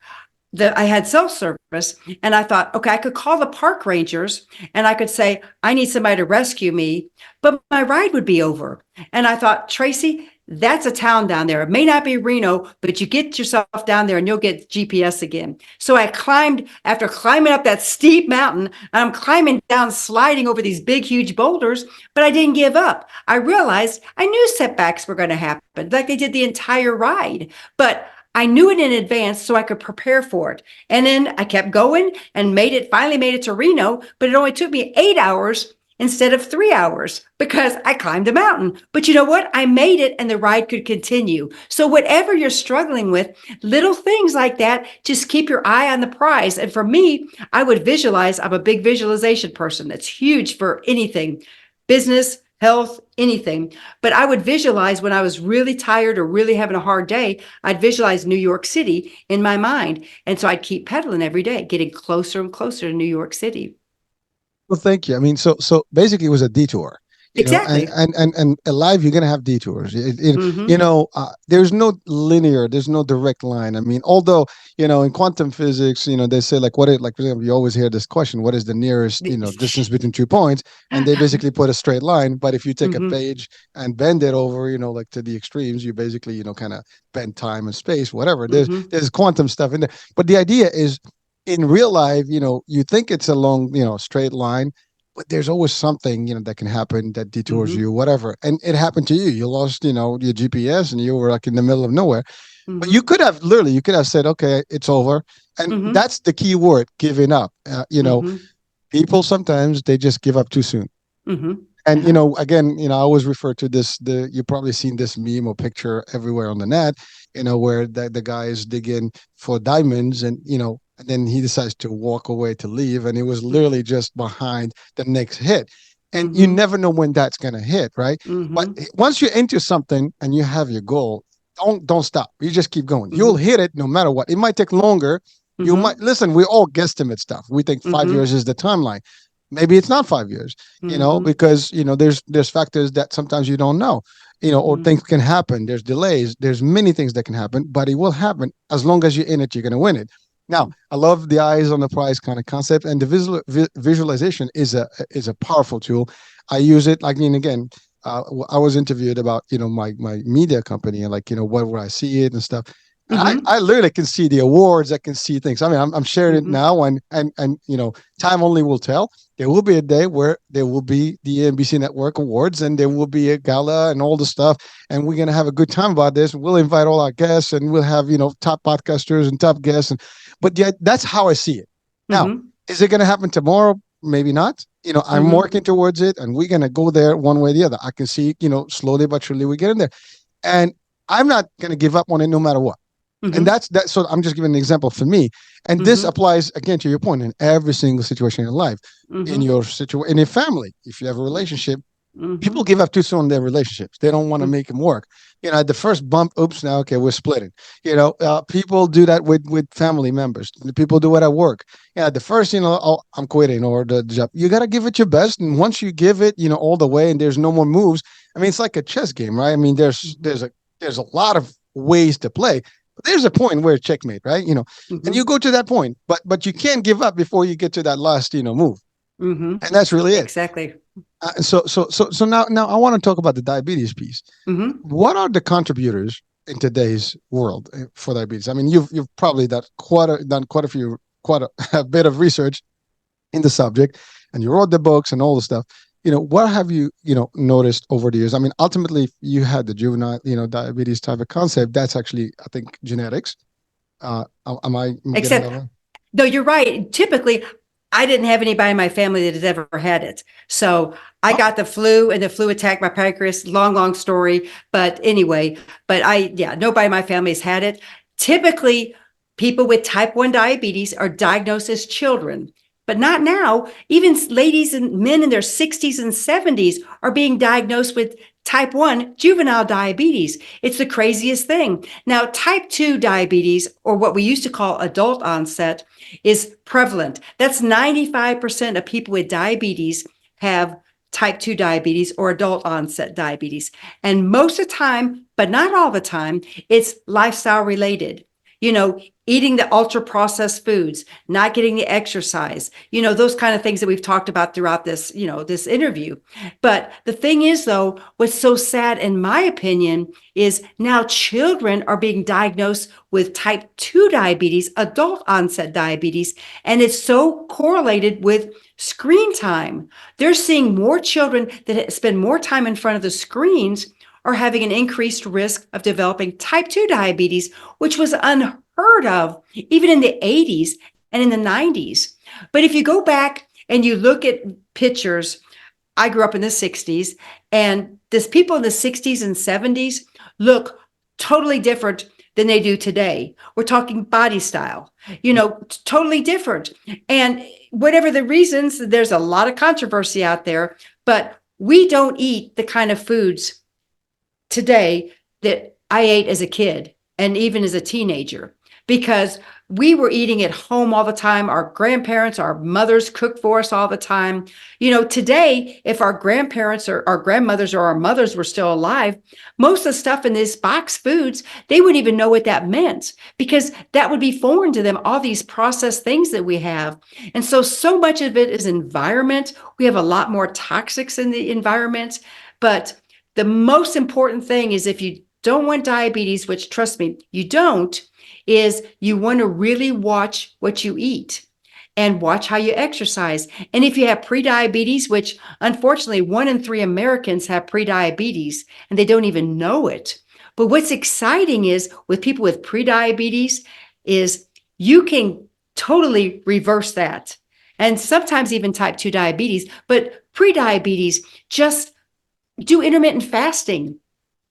[SPEAKER 2] I had cell service, and I thought, okay, I could call the park rangers and I could say, I need somebody to rescue me, but my ride would be over. And I thought, Tracy, That's a town down there. It may not be Reno, but you get yourself down there and you'll get GPS again. So I climbed, after climbing up that steep mountain, I'm climbing down, sliding over these big, huge boulders, but I didn't give up. I realized I knew setbacks were going to happen, like they did the entire ride, but I knew it in advance so I could prepare for it. And then I kept going and finally made it to Reno, but it only took me 8 hours instead of 3 hours because I climbed a mountain. But you know what? I made it and the ride could continue. So, whatever you're struggling with, little things like that, just keep your eye on the prize. And for me, I would visualize. I'm a big visualization person. That's huge for anything, business, health, anything. But I would visualize when I was really tired or really having a hard day, I'd visualize New York City in my mind. And so I'd keep pedaling every day, getting closer and closer to New York City.
[SPEAKER 1] Well, thank you. I mean, so basically, it was a detour,
[SPEAKER 2] Exactly.
[SPEAKER 1] and in life, you're gonna have detours.
[SPEAKER 2] Mm-hmm.
[SPEAKER 1] There's no linear, there's no direct line. I mean, although in quantum physics, they say like like for example, you always hear this question, what is the nearest distance between 2 points? And they basically put a straight line. But if you take a
[SPEAKER 2] Mm-hmm.
[SPEAKER 1] page and bend it over, like to the extremes, you basically kind of bend time and space, whatever. There's
[SPEAKER 2] Mm-hmm.
[SPEAKER 1] there's quantum stuff in there, but the idea is in real life, you think it's a long, straight line, but there's always something, that can happen that detours
[SPEAKER 2] Mm-hmm.
[SPEAKER 1] you, whatever. And it happened to you. You lost, your GPS and you were like in the middle of nowhere. But
[SPEAKER 2] Mm-hmm.
[SPEAKER 1] you could have said, okay, it's over. And
[SPEAKER 2] Mm-hmm.
[SPEAKER 1] that's the key word, giving up.
[SPEAKER 2] Mm-hmm.
[SPEAKER 1] People sometimes they just give up too soon.
[SPEAKER 2] Mm-hmm.
[SPEAKER 1] And
[SPEAKER 2] Uh-huh.
[SPEAKER 1] again, I always refer to this. You've probably seen this meme or picture everywhere on the net. Where the guy is digging for diamonds, and then he decides to walk away to leave, and it was literally just behind the next hit. And you
[SPEAKER 2] Mm-hmm.
[SPEAKER 1] never know when that's gonna hit, right? But
[SPEAKER 2] Mm-hmm.
[SPEAKER 1] once you're into something and you have your goal, don't stop. You just keep going. You'll
[SPEAKER 2] Mm-hmm.
[SPEAKER 1] hit it no matter what. It might take longer. You
[SPEAKER 2] Mm-hmm.
[SPEAKER 1] might listen. We all guesstimate stuff. We think 5 years
[SPEAKER 2] Mm-hmm.
[SPEAKER 1] is the timeline. Maybe it's not 5 years,
[SPEAKER 2] Mm-hmm.
[SPEAKER 1] because there's factors that sometimes you don't know, or
[SPEAKER 2] Mm-hmm.
[SPEAKER 1] things can happen. There's delays. There's many things that can happen, but it will happen as long as you're in it. You're gonna win it. Now, I love the eyes on the prize kind of concept, and the visualization is a powerful tool. I use it. Like, I mean, again, I was interviewed about my media company and like what would I see it and stuff. And
[SPEAKER 2] Mm-hmm.
[SPEAKER 1] I literally can see the awards. I can see things. I mean, I'm sharing it
[SPEAKER 2] Mm-hmm.
[SPEAKER 1] now, and time only will tell. There will be a day where there will be the NBC Network Awards, and there will be a gala and all the stuff, and we're gonna have a good time about this. We'll invite all our guests, and we'll have top podcasters and top guests, but yeah, that's how I see it. Now,
[SPEAKER 2] Mm-hmm.
[SPEAKER 1] is it gonna happen tomorrow? Maybe not. I'm
[SPEAKER 2] Mm-hmm.
[SPEAKER 1] working towards it, and we're gonna go there one way or the other. I can see, slowly but surely we get in there, and I'm not gonna give up on it no matter what. And
[SPEAKER 2] Mm-hmm.
[SPEAKER 1] that's that. So I'm just giving an example for me, and this
[SPEAKER 2] Mm-hmm.
[SPEAKER 1] applies again to your point in every single situation in life, in
[SPEAKER 2] Mm-hmm.
[SPEAKER 1] your situation, in your family. If you have a relationship,
[SPEAKER 2] Mm-hmm.
[SPEAKER 1] people give up too soon in their relationships. They don't want to make them work. At the first bump, oops, now okay, we're splitting. People do that with family members. People do it at work. The first, oh, I'm quitting or the job. You got to give it your best, and once you give it, all the way, and there's no more moves. I mean, it's like a chess game, right? I mean,
[SPEAKER 2] Mm-hmm.
[SPEAKER 1] there's a lot of ways to play. But there's a point where it's checkmate, right? And you
[SPEAKER 2] Mm-hmm.
[SPEAKER 1] go to that point, but you can't give up before you get to that last, move,
[SPEAKER 2] Mm-hmm.
[SPEAKER 1] and that's really it.
[SPEAKER 2] Exactly.
[SPEAKER 1] So now I want to talk about the diabetes piece.
[SPEAKER 2] Mm-hmm.
[SPEAKER 1] What are the contributors in today's world for diabetes? I mean, you've probably done quite a bit of research in the subject, and you wrote the books and all the stuff. What have you noticed over the years? I mean, ultimately, you had the juvenile diabetes type of concept. That's actually, I think, genetics. Am I getting that
[SPEAKER 2] Except,
[SPEAKER 1] right?
[SPEAKER 2] no, you're right. Typically, I didn't have anybody in my family that has ever had it. So I
[SPEAKER 1] Oh,
[SPEAKER 2] got the flu and the flu attacked my pancreas. Long, long story. But anyway, yeah, nobody in my family has had it. Typically, people with type 1 diabetes are diagnosed as children, but not now. Even ladies and men in their 60s and 70s are being diagnosed with type 1 juvenile diabetes. It's the craziest thing. Now, type 2 diabetes, or what we used to call adult onset, is prevalent. That's 95% of people with diabetes have type 2 diabetes or adult onset diabetes. And most of the time, but not all the time, it's lifestyle related. eating the ultra processed foods, not getting the exercise, those kind of things that we've talked about throughout this interview. But the thing is, though, what's so sad, in my opinion, is now children are being diagnosed with type 2 diabetes, adult onset diabetes, and it's so correlated with screen time. They're seeing more children that spend more time in front of the screens are having an increased risk of developing type 2 diabetes, which was unheard of even in the 80s and in the 90s. But if you go back and you look at pictures, I grew up in the 60s, and these people in the 60s and 70s look totally different than they do today. We're talking body style, totally different. And whatever the reasons, there's a lot of controversy out there, but we don't eat the kind of foods today that I ate as a kid and even as a teenager, because we were eating at home all the time. Our grandparents, our mothers cooked for us all the time. Today, if our grandparents or our grandmothers or our mothers were still alive, most of the stuff in these box foods, they wouldn't even know what that meant, because that would be foreign to them, all these processed things that we have. And so much of it is environment. We have a lot more toxics in the environment. But the most important thing is, if you don't want diabetes, which, trust me, you don't, is you want to really watch what you eat and watch how you exercise. And if you have prediabetes, which unfortunately 1 in 3 Americans have prediabetes and they don't even know it. But what's exciting is, with people with prediabetes, is you can totally reverse that. And sometimes even type 2 diabetes, but prediabetes, just do intermittent fasting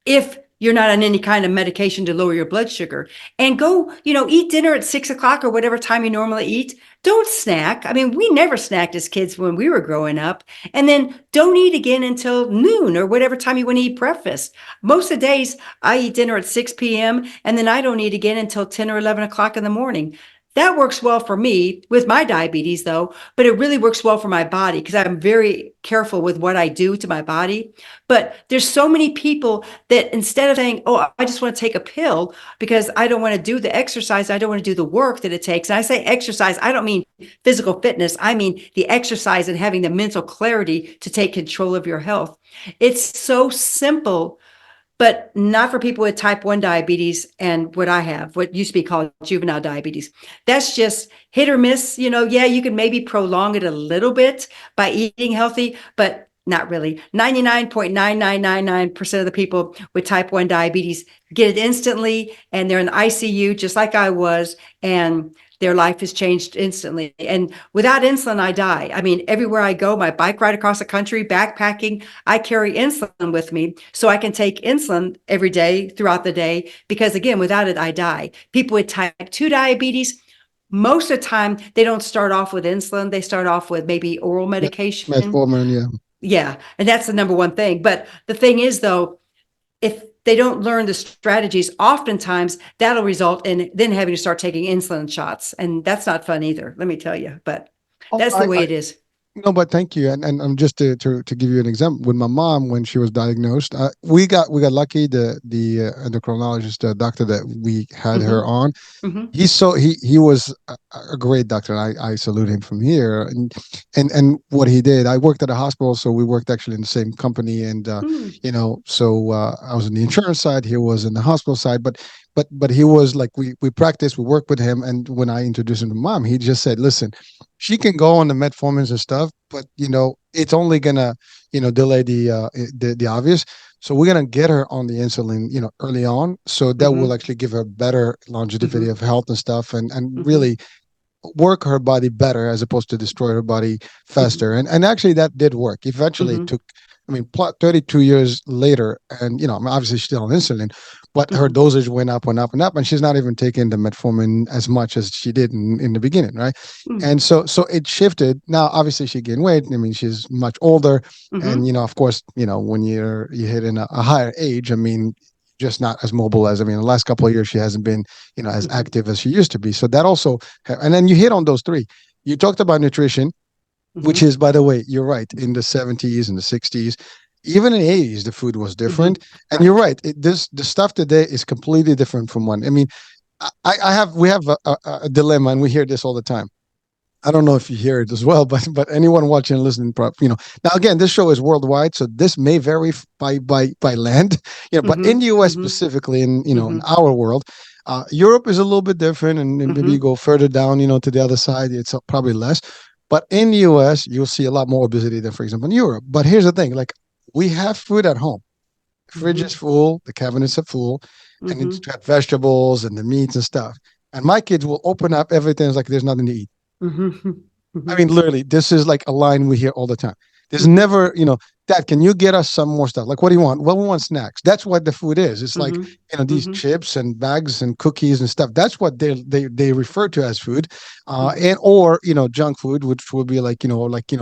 [SPEAKER 2] if you're not on any kind of medication to lower your blood sugar, and go, eat dinner at 6 o'clock or whatever time you normally eat. Don't snack. I mean, we never snacked as kids when we were growing up. And then don't eat again until noon or whatever time you want to eat breakfast. Most of the days I eat dinner at 6 p.m. and then I don't eat again until 10 or 11 o'clock in the morning. That works well for me with my diabetes, though, but it really works well for my body because I'm very careful with what I do to my body. But there's so many people that, instead of saying, oh, I just want to take a pill because I don't want to do the exercise, I don't want to do the work that it takes. And I say exercise, I don't mean physical fitness. I mean the exercise and having the mental clarity to take control of your health. It's so simple, but not for people with type 1 diabetes and what I have, what used to be called juvenile diabetes. That's just hit or miss. Yeah, you can maybe prolong it a little bit by eating healthy, but not really. 99.9999% of the people with type 1 diabetes get it instantly, and they're in the ICU just like I was, and their life has changed instantly. And without insulin, I die. I mean, everywhere I go, my bike ride across the country, backpacking, I carry insulin with me so I can take insulin every day throughout the day, because again, without it, I die. People with type 2 diabetes, most of the time, they don't start off with insulin. They start off with maybe oral medication.
[SPEAKER 1] Metformin, yeah.
[SPEAKER 2] Yeah. And that's the number one thing. But the thing is, though, if they don't learn the strategies, oftentimes that'll result in then having to start taking insulin shots. And that's not fun either, let me tell you. But
[SPEAKER 1] Oh,
[SPEAKER 2] that's the way it is.
[SPEAKER 1] no, but thank you. And just to give you an example, with my mom, when she was diagnosed, we got lucky. The endocrinologist, doctor that we had her
[SPEAKER 2] Mm-hmm.
[SPEAKER 1] on,
[SPEAKER 2] Mm-hmm.
[SPEAKER 1] he was a great doctor. I salute him from here. And what he did, I worked at a hospital, so we worked actually in the same company. And
[SPEAKER 2] Mm-hmm.
[SPEAKER 1] so I was on the insurance side, he was in the hospital side. But he was like, we practiced, we worked with him. And when I introduced him to mom, he just said, listen, she can go on the metformins and stuff, but it's only gonna delay the obvious. So we're gonna get her on the insulin, early on, so that will
[SPEAKER 2] Mm-hmm.
[SPEAKER 1] actually give her better longevity
[SPEAKER 2] Mm-hmm.
[SPEAKER 1] of health and stuff, and
[SPEAKER 2] Mm-hmm.
[SPEAKER 1] really work her body better as opposed to destroy her body
[SPEAKER 2] Mm-hmm.
[SPEAKER 1] faster. And actually that did work. Eventually it
[SPEAKER 2] Mm-hmm.
[SPEAKER 1] took, I mean, 32 years later, and I mean, obviously she's still on insulin, but her
[SPEAKER 2] Mm-hmm.
[SPEAKER 1] dosage went up and up and up, and she's not even taking the metformin as much as she did in the beginning, right?
[SPEAKER 2] Mm-hmm.
[SPEAKER 1] And so it shifted. Now, obviously, she gained weight. I mean, she's much older, and
[SPEAKER 2] Mm-hmm.
[SPEAKER 1] of course, when you hit in a higher age, I mean, just not as mobile as, I mean, the last couple of years she hasn't been as
[SPEAKER 2] Mm-hmm.
[SPEAKER 1] active as she used to be. So that also, and then you hit on those three. You talked about nutrition, which
[SPEAKER 2] Mm-hmm.
[SPEAKER 1] is, by the way, you're right. In the 70s and the 60s, even in the 80s, the food was
[SPEAKER 2] Mm-hmm.
[SPEAKER 1] different. And you're
[SPEAKER 2] Right.
[SPEAKER 1] right. The stuff today is completely different from one. I mean, I have we have a dilemma, and we hear this all the time. I don't know if you hear it as well, but anyone watching and listening, now again, this show is worldwide, so this may vary by land, but in
[SPEAKER 2] Mhm.
[SPEAKER 1] the U.S.
[SPEAKER 2] Mhm.
[SPEAKER 1] specifically, in
[SPEAKER 2] Mhm.
[SPEAKER 1] our world, Europe is a little bit different, and maybe you
[SPEAKER 2] Mhm.
[SPEAKER 1] go further down, to the other side, it's probably less. But in the U.S., you'll see a lot more obesity than, for example, in Europe. But here's the thing: like we have food at home, fridge is
[SPEAKER 2] Mhm.
[SPEAKER 1] full, the cabinets are full, and it's
[SPEAKER 2] Mhm.
[SPEAKER 1] got vegetables and the meats and stuff. And my kids will open up everything. It's like there's nothing to eat.
[SPEAKER 2] Mhm.
[SPEAKER 1] I mean,
[SPEAKER 2] Mhm.
[SPEAKER 1] literally, this is like a line we hear all the time. There's
[SPEAKER 2] Mhm.
[SPEAKER 1] never, Dad, can you get us some more stuff? Like, what do you want? Well, we want snacks. That's what the food is. It's like,
[SPEAKER 2] Mhm.
[SPEAKER 1] these
[SPEAKER 2] Mhm.
[SPEAKER 1] chips and bags and cookies and stuff. That's what they refer to as food,
[SPEAKER 2] Mhm.
[SPEAKER 1] and or junk food, which would be like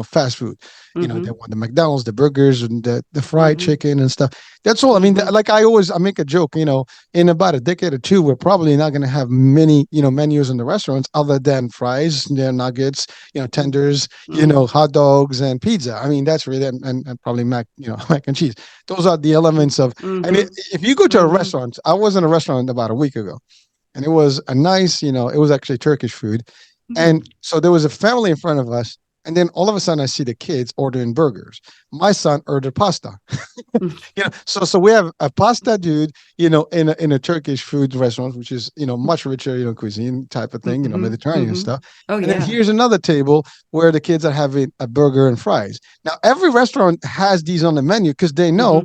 [SPEAKER 1] fast food. They
[SPEAKER 2] Mhm.
[SPEAKER 1] want the McDonald's, the burgers, and the fried
[SPEAKER 2] Mhm.
[SPEAKER 1] chicken and stuff. That's all. I mean,
[SPEAKER 2] Mhm.
[SPEAKER 1] like I make a joke. In about a decade or two, we're probably not going to have many menus in the restaurants other than fries, nuggets, tenders,
[SPEAKER 2] Mhm.
[SPEAKER 1] hot dogs and pizza. I mean, that's really and probably mac and cheese. Those are the elements of. I mean,
[SPEAKER 2] Mhm.
[SPEAKER 1] if you go to a
[SPEAKER 2] Mhm.
[SPEAKER 1] restaurant, I was in a restaurant about a week ago, and it was a nice, it was actually Turkish food, and
[SPEAKER 2] Mhm.
[SPEAKER 1] so there was a family in front of us. And then all of a sudden, I see the kids ordering burgers. My son ordered pasta. So we have a pasta dude, in a Turkish food restaurant, which is much richer, cuisine type of thing,
[SPEAKER 2] Mhm.
[SPEAKER 1] Mediterranean
[SPEAKER 2] Mhm.
[SPEAKER 1] stuff.
[SPEAKER 2] Oh
[SPEAKER 1] And then
[SPEAKER 2] yeah.
[SPEAKER 1] here's another table where the kids are having a burger and fries. Now every restaurant has these on the menu because they know,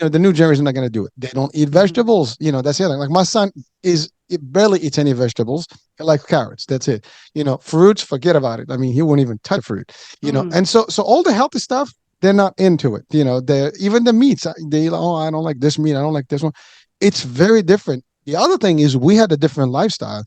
[SPEAKER 2] Mhm.
[SPEAKER 1] the new generation is not going to do it. They don't eat
[SPEAKER 2] Mhm.
[SPEAKER 1] vegetables. That's the other thing. Like my son it barely eats any vegetables. He likes carrots. That's it. Fruits, forget about it. I mean, he won't even touch fruit.
[SPEAKER 2] Mm.
[SPEAKER 1] And so all the healthy stuff they're not into it. They're even the meats. They oh, I don't like this meat. I don't like this one. It's very different. The other thing is we had a different lifestyle.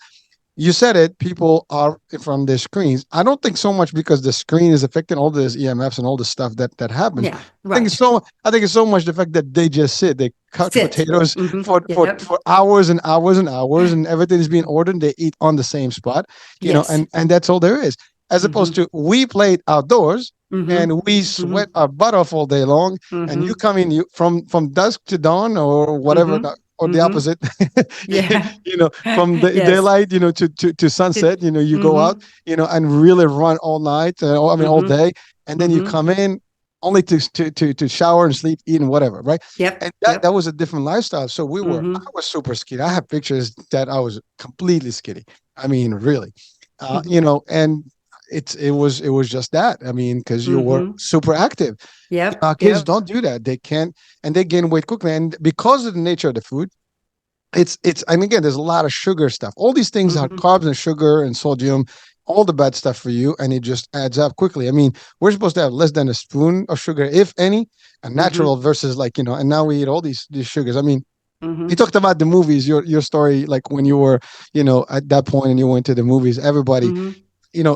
[SPEAKER 1] You said it. People are from their screens. I don't think so much because the screen is affecting all this EMFs and all the stuff that happens.
[SPEAKER 2] Yeah. Right.
[SPEAKER 1] I think it's so much the fact that they just sit. They cut
[SPEAKER 2] Sit.
[SPEAKER 1] potatoes
[SPEAKER 2] Mhm. Yep.
[SPEAKER 1] for hours and hours and hours, and everything is being ordered. They eat on the same spot.
[SPEAKER 2] Yes.
[SPEAKER 1] And that's all there is. As opposed
[SPEAKER 2] Mhm.
[SPEAKER 1] to we played outdoors
[SPEAKER 2] Mhm.
[SPEAKER 1] and we sweat
[SPEAKER 2] Mhm.
[SPEAKER 1] our butt off all day long, and you
[SPEAKER 2] Mhm.
[SPEAKER 1] come in from dusk to dawn or whatever,
[SPEAKER 2] Mhm.
[SPEAKER 1] or the
[SPEAKER 2] Mhm.
[SPEAKER 1] opposite.
[SPEAKER 2] Yeah.
[SPEAKER 1] From the
[SPEAKER 2] Yes.
[SPEAKER 1] daylight, to
[SPEAKER 2] It,
[SPEAKER 1] sunset, you go out,
[SPEAKER 2] mhm.
[SPEAKER 1] and really run all night, I mean all
[SPEAKER 2] Mhm.
[SPEAKER 1] day, and then you
[SPEAKER 2] Mhm.
[SPEAKER 1] come in only to shower and sleep, eat and whatever, right? And
[SPEAKER 2] Yep.
[SPEAKER 1] that
[SPEAKER 2] Yep.
[SPEAKER 1] was a different lifestyle. So I
[SPEAKER 2] Mhm.
[SPEAKER 1] was super skinny. I have pictures that I was completely skinny. I mean, really,
[SPEAKER 2] Mhm.
[SPEAKER 1] and it was just that. I mean, because you were
[SPEAKER 2] Mhm.
[SPEAKER 1] super active.
[SPEAKER 2] Yep.
[SPEAKER 1] Kids
[SPEAKER 2] Yep.
[SPEAKER 1] don't do that. They can't, and they gain weight quickly. And because of the nature of the food, and again, there's a lot of sugar stuff. All these things are
[SPEAKER 2] Mhm.
[SPEAKER 1] carbs and sugar and sodium, all the bad stuff for you, and it just adds up quickly. I mean, we're supposed to have less than a spoon of sugar, if any, a natural
[SPEAKER 2] Mhm.
[SPEAKER 1] versus, like, and now we eat all these sugars. I mean, you
[SPEAKER 2] Mhm.
[SPEAKER 1] talked about the movies, your story, like when you were, at that point and you went to the movies, everybody
[SPEAKER 2] Mhm.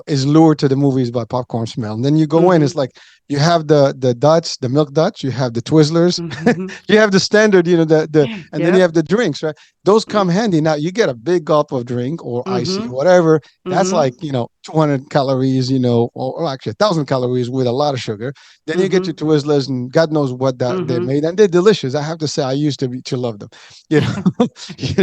[SPEAKER 1] is lured to the movies by popcorn smell. And then you go in, it's
[SPEAKER 2] Mhm.
[SPEAKER 1] like you have the Dutch, the milk Dutch, you have the Twizzlers,
[SPEAKER 2] Mhm.
[SPEAKER 1] you have the standard, and then you have
[SPEAKER 2] Yep.
[SPEAKER 1] the drinks, right? Those come handy. Now you get a big gulp of drink or icy,
[SPEAKER 2] Mhm.
[SPEAKER 1] whatever. That's like,
[SPEAKER 2] Mhm.
[SPEAKER 1] 200 calories, or actually 1,000 calories with a lot of sugar. Then you get your
[SPEAKER 2] Mhm.
[SPEAKER 1] Twizzlers and God knows what they're
[SPEAKER 2] Mhm.
[SPEAKER 1] made. And they're delicious. I have to say, I used to love them, you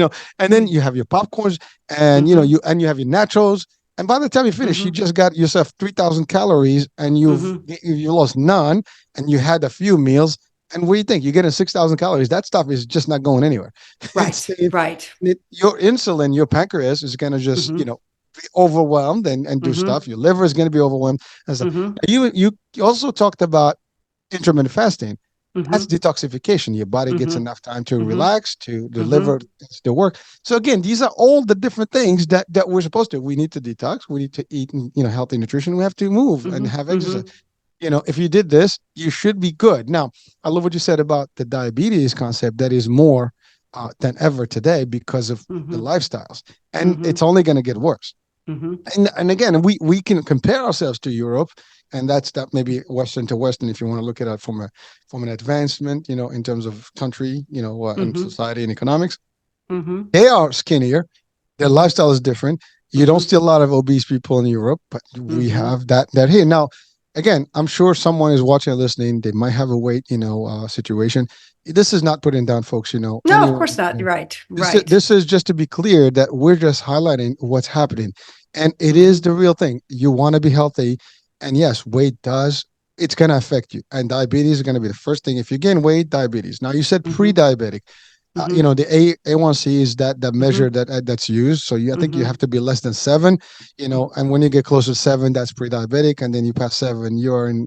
[SPEAKER 1] know, and then you have your popcorns and,
[SPEAKER 2] Mhm.
[SPEAKER 1] you have your nachos, and by the time you finish, you
[SPEAKER 2] Mhm.
[SPEAKER 1] just got yourself 3,000 calories, and
[SPEAKER 2] Mhm.
[SPEAKER 1] you lost none, and you had a few meals. And what do you think? You're getting 6,000 calories. That stuff is just not going anywhere. It's
[SPEAKER 2] Right. Right.
[SPEAKER 1] your insulin, your pancreas is going to just
[SPEAKER 2] Mhm.
[SPEAKER 1] be overwhelmed and do stuff.
[SPEAKER 2] Mhm.
[SPEAKER 1] Your liver is going to be overwhelmed and stuff.
[SPEAKER 2] Mhm.
[SPEAKER 1] You also talked about intermittent fasting. That's
[SPEAKER 2] Mhm.
[SPEAKER 1] detoxification. Your body gets
[SPEAKER 2] Mhm.
[SPEAKER 1] enough time to
[SPEAKER 2] Mhm.
[SPEAKER 1] relax, to the liver
[SPEAKER 2] Mhm.
[SPEAKER 1] to work. So again, these are all the different things that we're supposed to. We need to detox. We need to eat, healthy nutrition. We have to move and
[SPEAKER 2] Mhm.
[SPEAKER 1] have exercise.
[SPEAKER 2] Mhm.
[SPEAKER 1] If you did this, you should be good. Now, I love what you said about the diabetes concept. That is more than ever today because of the
[SPEAKER 2] Mhm.
[SPEAKER 1] lifestyles, and it's
[SPEAKER 2] Mhm.
[SPEAKER 1] only going to get worse.
[SPEAKER 2] Mhm.
[SPEAKER 1] And again, we can compare ourselves to Europe, and that's that maybe Western to Western if you want to look at it from an advancement, in terms of country, and
[SPEAKER 2] Mhm.
[SPEAKER 1] society and economics.
[SPEAKER 2] Mhm.
[SPEAKER 1] They are skinnier. Their
[SPEAKER 2] Mhm.
[SPEAKER 1] lifestyle is different. You don't see
[SPEAKER 2] Mhm.
[SPEAKER 1] a lot of obese people in Europe, but we
[SPEAKER 2] Mhm.
[SPEAKER 1] have that here now. Again, I'm sure someone is watching and listening. They might have a weight, situation. this is not putting down folks,
[SPEAKER 2] No, of
[SPEAKER 1] anyone,
[SPEAKER 2] course not. You're right.
[SPEAKER 1] this is,
[SPEAKER 2] Right.
[SPEAKER 1] this is just to be clear that we're just highlighting what's happening. And it is
[SPEAKER 2] Hmm.
[SPEAKER 1] the real thing. You want to be healthy. And yes, weight does, it's going to affect you. And diabetes is going to be the first thing. If you gain weight, diabetes. Now, you said
[SPEAKER 2] Hmm.
[SPEAKER 1] pre-diabetic.
[SPEAKER 2] Hmm.
[SPEAKER 1] The A1C is that
[SPEAKER 2] Hmm.
[SPEAKER 1] measure that's used. So I think you
[SPEAKER 2] Hmm.
[SPEAKER 1] have to be less than seven. And when you get closer to seven, that's pre-diabetic, and then you pass seven, you're in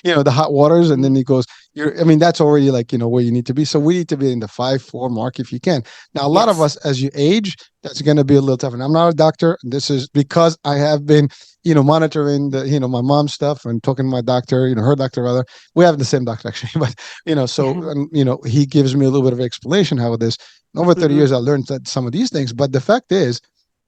[SPEAKER 1] the hot waters, and then
[SPEAKER 2] Hmm.
[SPEAKER 1] it goes. I mean, that's already like where you need to be. So we need to be in the 5-4 mark if you can. Now, a lot of
[SPEAKER 2] Yes.
[SPEAKER 1] us, as you age, that's going to be a little tough. And I'm not a doctor. This is because I have been monitoring my mom's stuff and talking to my doctor, her doctor rather. We have the same doctor actually, but so and, he gives me a little bit of explanation how this. Over 30
[SPEAKER 2] Hmm.
[SPEAKER 1] years, I learned that some of these things, but the fact is,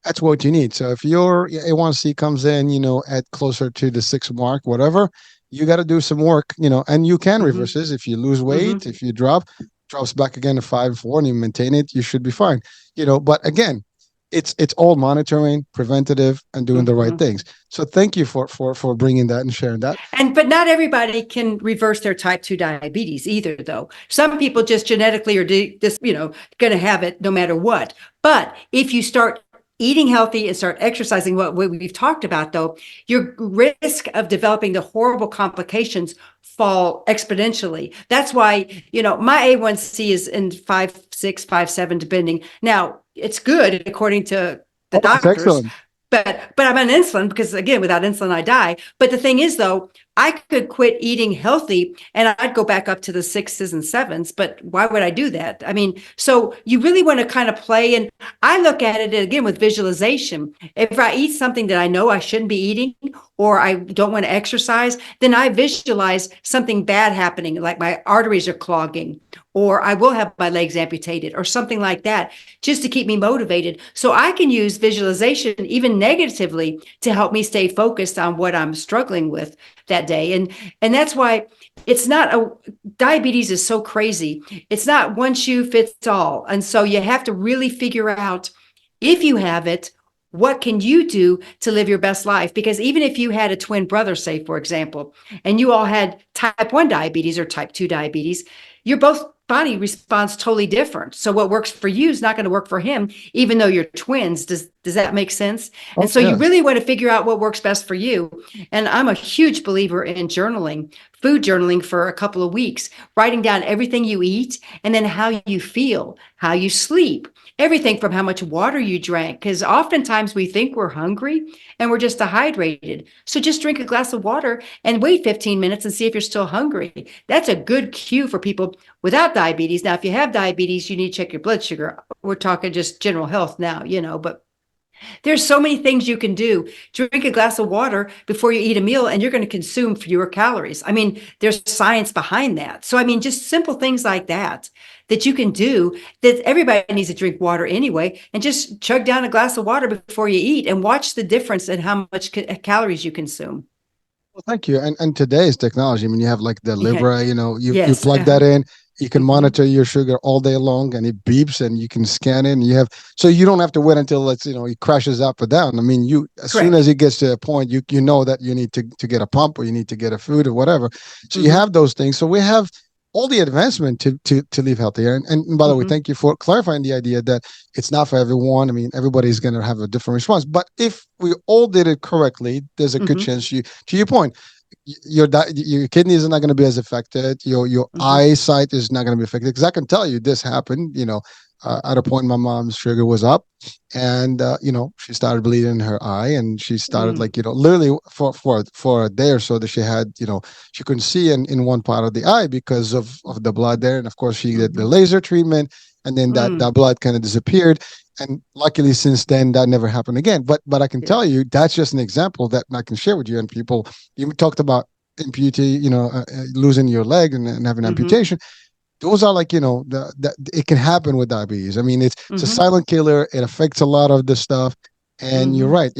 [SPEAKER 1] that's what you need. So if your A1C comes in, at closer to the 6 mark, whatever, you got to do some work, and you can
[SPEAKER 2] Hmm.
[SPEAKER 1] reverse this. If you lose
[SPEAKER 2] Hmm.
[SPEAKER 1] weight, if you drops back again to 5-4, and you maintain it, you should be fine. But again, it's all monitoring, preventative, and doing the right
[SPEAKER 2] Hmm.
[SPEAKER 1] things. So thank you for bringing that and sharing that.
[SPEAKER 2] And but not everybody can reverse their type 2 diabetes either, though. Some people just genetically are just, going to have it no matter what. But if you start eating healthy and start exercising, what we've talked about, though, your risk of developing the horrible complications fall exponentially. That's why, my A1C is in 5.6, 5.7, depending. Now, it's good according to the
[SPEAKER 1] Oh, that's
[SPEAKER 2] doctors,
[SPEAKER 1] excellent.
[SPEAKER 2] but I'm on insulin because, again, without insulin I die. But the thing is, though, I could quit eating healthy and I'd go back up to the 6s and 7s. But why would I do that? I mean, so you really want to kind of play. And I look at it again with visualization. If I eat something that I know I shouldn't be eating, or I don't want to exercise, then I visualize something bad happening, like my arteries are clogging, or I will have my legs amputated, or something like that, just to keep me motivated. So I can use visualization, even negatively, to help me stay focused on what I'm struggling with that day. And that's why it's not a diabetes is so crazy. It's not one shoe fits all. And so you have to really figure out, if you have it, what can you do to live your best life? Because even if you had a twin brother, say, for example, and you all had type 1 diabetes or type 2 diabetes, your both body responds totally different. So what works for you is not going to work for him, even though you're twins. Does that make sense? And
[SPEAKER 1] Oh,
[SPEAKER 2] so you
[SPEAKER 1] yes.
[SPEAKER 2] really want to figure out what works best for you. And I'm a huge believer in journaling, food journaling for a couple of weeks, writing down everything you eat and then how you feel, how you sleep, everything from how much water you drank. Because oftentimes we think we're hungry and we're just dehydrated. So just drink a glass of water and wait 15 minutes and see if you're still hungry. That's a good cue for people without diabetes. Now, if you have diabetes, you need to check your blood sugar. We're talking just general health now, but there's so many things you can do. Drink a glass of water before you eat a meal, and you're going to consume fewer calories. I mean, there's science behind that. So, I mean, just simple things like that you can do, that everybody needs to drink water anyway, and just chug down a glass of water before you eat and watch the difference in how much calories you consume.
[SPEAKER 1] Well, thank you. And today's technology, I mean, you have like the
[SPEAKER 2] Yeah.
[SPEAKER 1] Libra, you
[SPEAKER 2] Yes.
[SPEAKER 1] plug that in, you can
[SPEAKER 2] Hmm.
[SPEAKER 1] monitor your sugar all day long, and it beeps, and you can scan it, and so you don't have to wait until it crashes up or down. I mean, as soon
[SPEAKER 2] Correct.
[SPEAKER 1] as it gets to a point, you know that you need to get a pump, or you need to get a food or whatever. So you
[SPEAKER 2] Hmm.
[SPEAKER 1] have those things. So we have all the advancement to live healthier. And by the way,
[SPEAKER 2] Hmm.
[SPEAKER 1] thank you for clarifying the idea that it's not for everyone. I mean, everybody's going to have a different response. But if we all did it correctly, there's a good
[SPEAKER 2] Hmm.
[SPEAKER 1] chance to your point, your kidneys are not going to be as affected. Your
[SPEAKER 2] Hmm.
[SPEAKER 1] eyesight is not going to be affected, because I can tell you this happened. At a point, my mom's sugar was up, and she started bleeding in her eye, and she started,
[SPEAKER 2] Hmm.
[SPEAKER 1] like, literally for a day or so, that she had, she couldn't see in one part of the eye because of the blood there. And of course, she did the
[SPEAKER 2] Hmm.
[SPEAKER 1] laser treatment, and then that
[SPEAKER 2] Hmm.
[SPEAKER 1] blood kind of disappeared. And luckily, since then, that never happened again. But I can
[SPEAKER 2] Yeah.
[SPEAKER 1] tell you, that's just an example that I can share with you. And people, you talked about amputee, losing your leg and having
[SPEAKER 2] Hmm.
[SPEAKER 1] amputation. Those are, like, it can happen with diabetes. I mean, it's a
[SPEAKER 2] Hmm.
[SPEAKER 1] silent killer. It affects a lot of the stuff. And you're
[SPEAKER 2] Hmm.
[SPEAKER 1] right.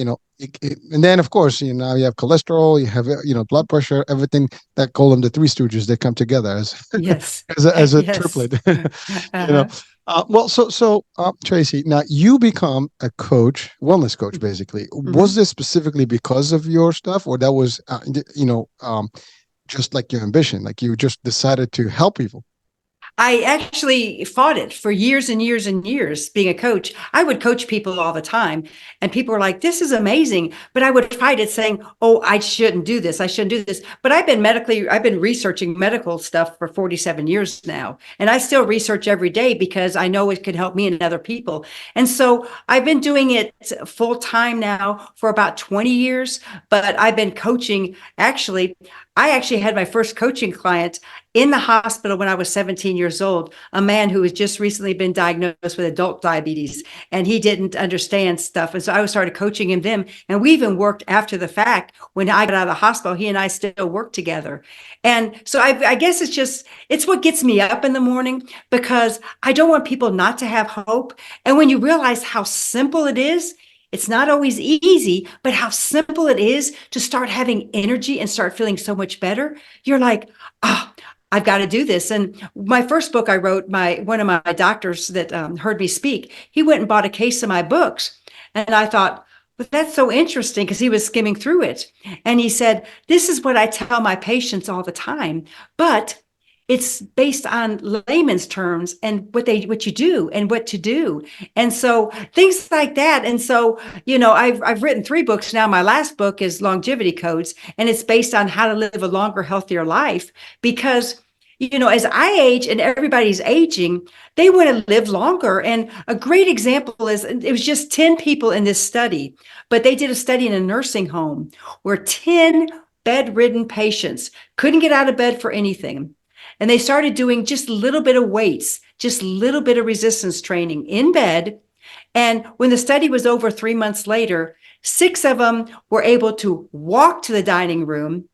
[SPEAKER 1] And then of course, now you have cholesterol, you have, blood pressure, everything that, call them the three stooges. They come together as
[SPEAKER 2] Yes.
[SPEAKER 1] as a
[SPEAKER 2] Yes.
[SPEAKER 1] triplet. you know.
[SPEAKER 2] Uh-huh.
[SPEAKER 1] Tracy, now you become a coach, wellness coach,
[SPEAKER 2] Hmm.
[SPEAKER 1] basically. Was
[SPEAKER 2] Hmm.
[SPEAKER 1] this specifically because of your stuff, or that was, just like your ambition, like you just decided to help people?
[SPEAKER 2] I actually fought it for years and years and years being a coach. I would coach people all the time, and people were like, this is amazing. But I would fight it saying, oh, I shouldn't do this. I shouldn't do this. But I've been researching medical stuff for 47 years now. And I still research every day because I know it could help me and other people. And so I've been doing it full time now for about 20 years. But I've been coaching actually. I actually had my first coaching client in the hospital when I was 17 years old, a man who has just recently been diagnosed with adult diabetes, and he didn't understand stuff. And so I started coaching him then. And we even worked after the fact. When I got out of the hospital, he and I still work together. And so I guess it's what gets me up in the morning, because I don't want people not to have hope. And when you realize how simple it is, it's not always easy, but how simple it is to start having energy and start feeling so much better. You're like, oh, I've got to do this. And my first book I wrote, one of my doctors that heard me speak, he went and bought a case of my books. And I thought, but that's so interesting, because he was skimming through it. And he said, this is what I tell my patients all the time, but it's based on layman's terms and what you do and what to do. And so things like that. And so, I've written 3 books now. My last book is Longevity Codes, and it's based on how to live a longer, healthier life, because as I age and everybody's aging, they want to live longer. And a great example is, it was just 10 people in this study, but they did a study in a nursing home where 10 bedridden patients couldn't get out of bed for anything. And they started doing just a little bit of weights, just a little bit of resistance training in bed. And when the study was over 3 months later, 6 of them were able to walk to the dining room.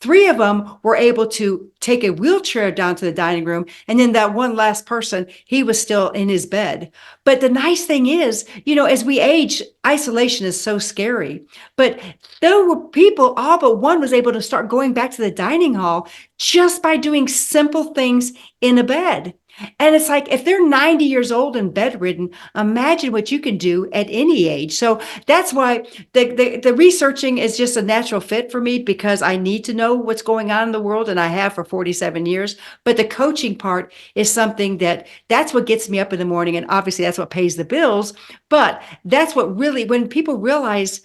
[SPEAKER 2] 3 of them were able to take a wheelchair down to the dining room. And then that one last person, he was still in his bed. But the nice thing is, as we age, isolation is so scary. But there were people, all but one was able to start going back to the dining hall just by doing simple things in a bed. And it's like, if they're 90 years old and bedridden, imagine what you can do at any age. So that's why the researching is just a natural fit for me, because I need to know what's going on in the world, and I have for 47 years. But the coaching part is something that's what gets me up in the morning. And obviously that's what pays the bills. But that's what really, when people realize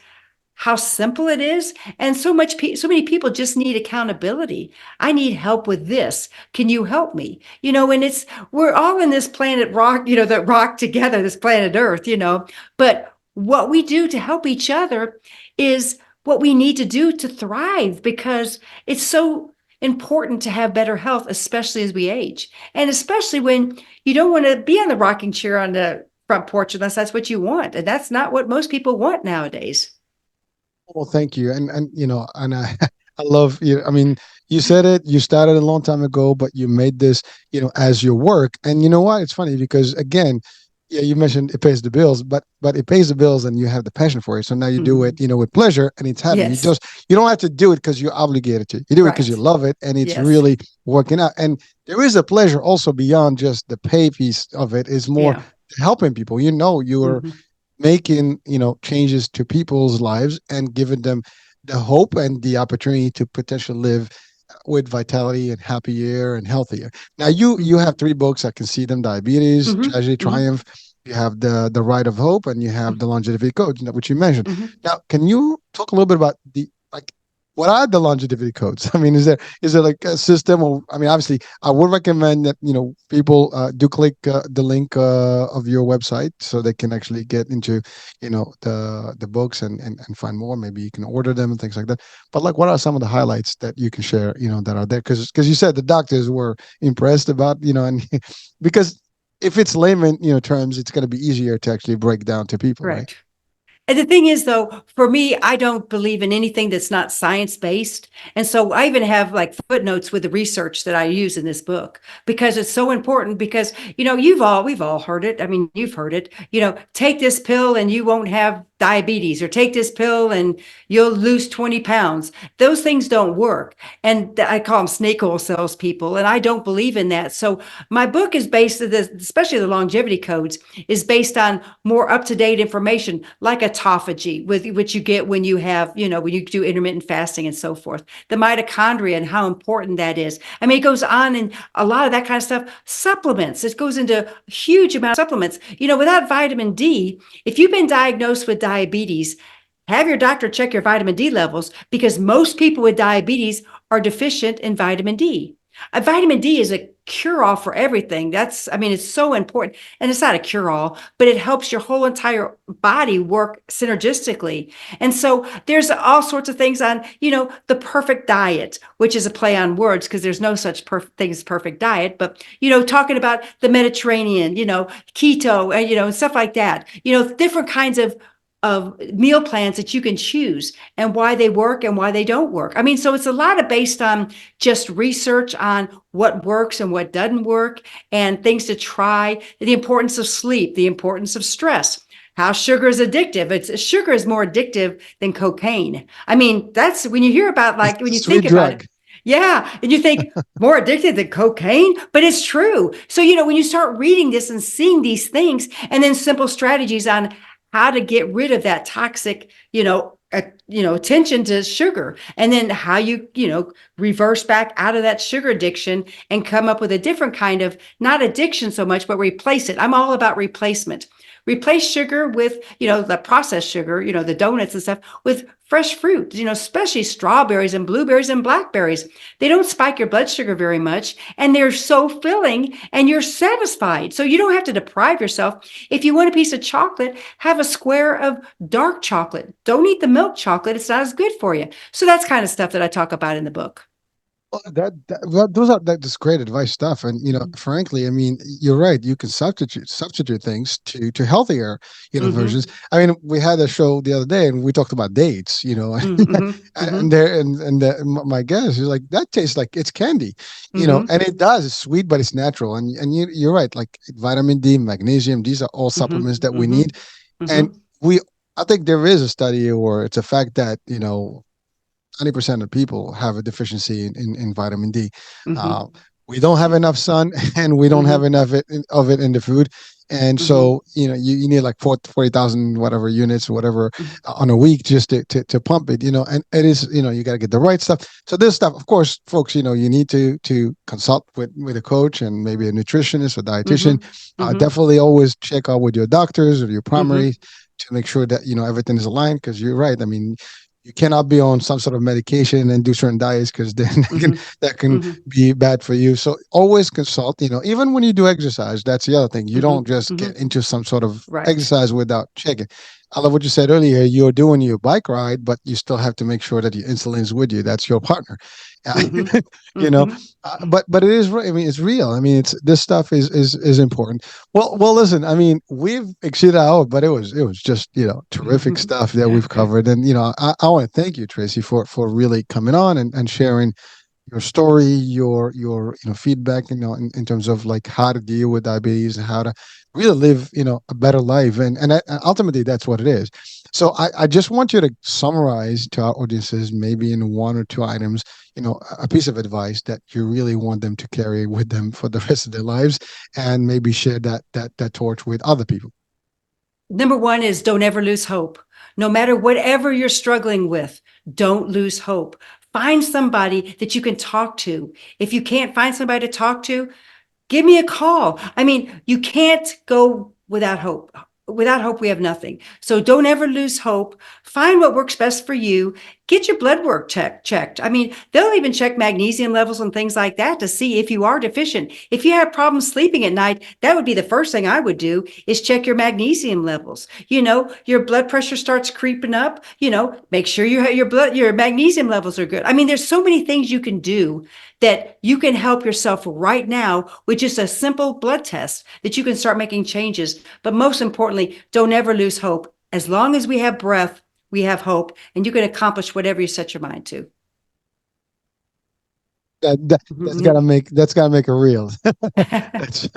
[SPEAKER 2] how simple it is, and so many people just need accountability. I need help with this. Can you help me? And we're all in this planet rock, that rock together, this planet Earth, but what we do to help each other is what we need to do to thrive, because it's so important to have better health, especially as we age, and especially when you don't want to be on the rocking chair on the front porch unless that's what you want, and that's not what most people want nowadays.
[SPEAKER 1] Well, thank you, and and I I love you. I mean, you said it. You started a long time ago, but you made this, as your work. And you know what? It's funny because again, yeah, you mentioned it pays the bills, but it pays the bills, and you have the passion for it. So now you do it,
[SPEAKER 2] Mhm.
[SPEAKER 1] with pleasure, and it's happy.
[SPEAKER 2] Yes.
[SPEAKER 1] You don't have to do it because you're obligated to. You do it because you
[SPEAKER 2] Right.
[SPEAKER 1] love it, and it's
[SPEAKER 2] Yes.
[SPEAKER 1] really working out. And there is a pleasure also beyond just the pay piece of it. Is more
[SPEAKER 2] Yeah.
[SPEAKER 1] helping people. You're
[SPEAKER 2] Mhm.
[SPEAKER 1] making changes to people's lives and giving them the hope and the opportunity to potentially live with vitality and happier and healthier. Now you
[SPEAKER 2] Mhm.
[SPEAKER 1] have 3 books. I can see them: Diabetes,
[SPEAKER 2] Mhm.
[SPEAKER 1] Tragedy,
[SPEAKER 2] Mhm.
[SPEAKER 1] Triumph. You have the Ride of Hope, and you have the Longevity Code, which you mentioned.
[SPEAKER 2] Mhm.
[SPEAKER 1] Now, can you talk a little bit about the like what are the longevity codes? I mean, is there like a system? Or I mean, obviously, I would recommend that people do click the link of your website so they can actually get into the books and find more. Maybe you can order them and things like that. But like, what are some of the highlights that you can share? That are there because you said the doctors were impressed about and because if it's layman terms, it's going to be easier to actually break down to people, right?
[SPEAKER 2] Correct. And the thing is, though, for me, I don't believe in anything that's not science based. And so I even have like footnotes with the research that I use in this book, because it's so important. Because, we've all heard it. I mean, you've heard it, take this pill and you won't have diabetes, or take this pill and you'll lose 20 pounds. Those things don't work. And I call them snake oil salespeople. And I don't believe in that. So my book is based, especially the longevity codes, is based on more up-to-date information, like autophagy, which you get when you have, when you do intermittent fasting and so forth, the mitochondria and how important that is. I mean, it goes on, and a lot of that kind of stuff. Supplements, it goes into a huge amount of supplements. Without vitamin D, if you've been diagnosed with diabetes, have your doctor check your vitamin D levels, because most people with diabetes are deficient in vitamin D. Vitamin D is a cure-all for everything. It's so important. And it's not a cure-all, but it helps your whole entire body work synergistically. And so there's all sorts of things on, the perfect diet, which is a play on words, because there's no such thing as perfect diet, but, talking about the Mediterranean, keto, and stuff like that, different kinds of meal plans that you can choose, and why they work and why they don't work. So it's a lot of based on just research on what works and what doesn't work, and things to try, the importance of sleep, the importance of stress, how sugar is addictive. Sugar is more addictive than cocaine. That's when you hear about, like, when you think
[SPEAKER 1] Sweet
[SPEAKER 2] about it.
[SPEAKER 1] drug.
[SPEAKER 2] Yeah. And you think more addicted than cocaine, but it's true. So, when you start reading this and seeing these things, and then simple strategies on how to get rid of that toxic, attention to sugar, and then how reverse back out of that sugar addiction and come up with a different kind of, not addiction so much, but replace it. I'm all about replacement. Replace sugar with, the processed sugar, the donuts and stuff, with fresh fruit, especially strawberries and blueberries and blackberries. They don't spike your blood sugar very much, and they're so filling, and you're satisfied. So you don't have to deprive yourself. If you want a piece of chocolate, have a square of dark chocolate. Don't eat the milk chocolate. It's not as good for you. So that's kind of stuff that I talk about in the book.
[SPEAKER 1] Well, well, that's great advice stuff, and frankly, you're right. You can substitute things to healthier,
[SPEAKER 2] Mm-hmm.
[SPEAKER 1] versions. We had a show the other day, and we talked about dates,
[SPEAKER 2] Mm-hmm.
[SPEAKER 1] and
[SPEAKER 2] Mm-hmm.
[SPEAKER 1] there, my guest is like, that tastes like it's candy,
[SPEAKER 2] Mm-hmm.
[SPEAKER 1] and it does. It's sweet, but it's natural, and you're right. Like vitamin D, magnesium, these are all
[SPEAKER 2] Mm-hmm.
[SPEAKER 1] supplements that we
[SPEAKER 2] Mm-hmm.
[SPEAKER 1] need, and
[SPEAKER 2] Mm-hmm.
[SPEAKER 1] we. I think there is a study, or it's a fact that 90% of people have a deficiency in vitamin D. Uh,
[SPEAKER 2] Mm-hmm.
[SPEAKER 1] we don't have enough sun, and we don't have
[SPEAKER 2] Mm-hmm.
[SPEAKER 1] enough of it in the food. And
[SPEAKER 2] Mm-hmm.
[SPEAKER 1] so, you need like 40,000 whatever units, whatever, on a week, just to pump it, and it is, you got to get the right stuff. So this stuff, of course, folks, you need to consult with a coach and maybe a nutritionist or dietitian.
[SPEAKER 2] Mm-hmm. Mm-hmm.
[SPEAKER 1] Definitely always check out with your doctors or your
[SPEAKER 2] Mm-hmm.
[SPEAKER 1] primary to make sure that, everything is aligned, because you're right. You cannot be on some sort of medication and do certain diets, because then
[SPEAKER 2] Mm-hmm.
[SPEAKER 1] that can
[SPEAKER 2] Mm-hmm.
[SPEAKER 1] be bad for you. So always consult, even when you do exercise. That's the other thing. You don't
[SPEAKER 2] Mm-hmm.
[SPEAKER 1] just
[SPEAKER 2] Mm-hmm.
[SPEAKER 1] get into some sort of
[SPEAKER 2] Right.
[SPEAKER 1] exercise without checking. I love what you said earlier. You're doing your bike ride, but you still have to make sure that your insulin is with you. That's your partner.
[SPEAKER 2] Mm-hmm.
[SPEAKER 1] you know,
[SPEAKER 2] Mm-hmm.
[SPEAKER 1] but it is. It's real. It's this stuff is important. Well. Listen. We've exceeded our hour, but it was just terrific stuff that we've covered, and I want to thank you, Tracy, for really coming on and sharing your story, your feedback, in terms of like how to deal with diabetes and how to really live a better life, and ultimately that's what it is. So I just want you to summarize to our audiences, maybe in one or two items, a piece of advice that you really want them to carry with them for the rest of their lives, and maybe share that torch with other people.
[SPEAKER 2] Number one is, don't ever lose hope. No matter whatever you're struggling with, don't lose hope. Find somebody that you can talk to. If you can't find somebody to talk to, give me a call. You can't go without hope. Without hope, we have nothing. So don't ever lose hope. Find what works best for you. Get your blood work checked. They'll even check magnesium levels and things like that to see if you are deficient. If you have problems sleeping at night, that would be the first thing I would do, is check your magnesium levels. Your blood pressure starts creeping up, make sure your magnesium levels are good. There's so many things you can do that you can help yourself right now with just a simple blood test, that you can start making changes. But most importantly, don't ever lose hope. As long as we have breath, we have hope, and you can accomplish whatever you set your mind to.
[SPEAKER 1] That's gotta make a reel. That's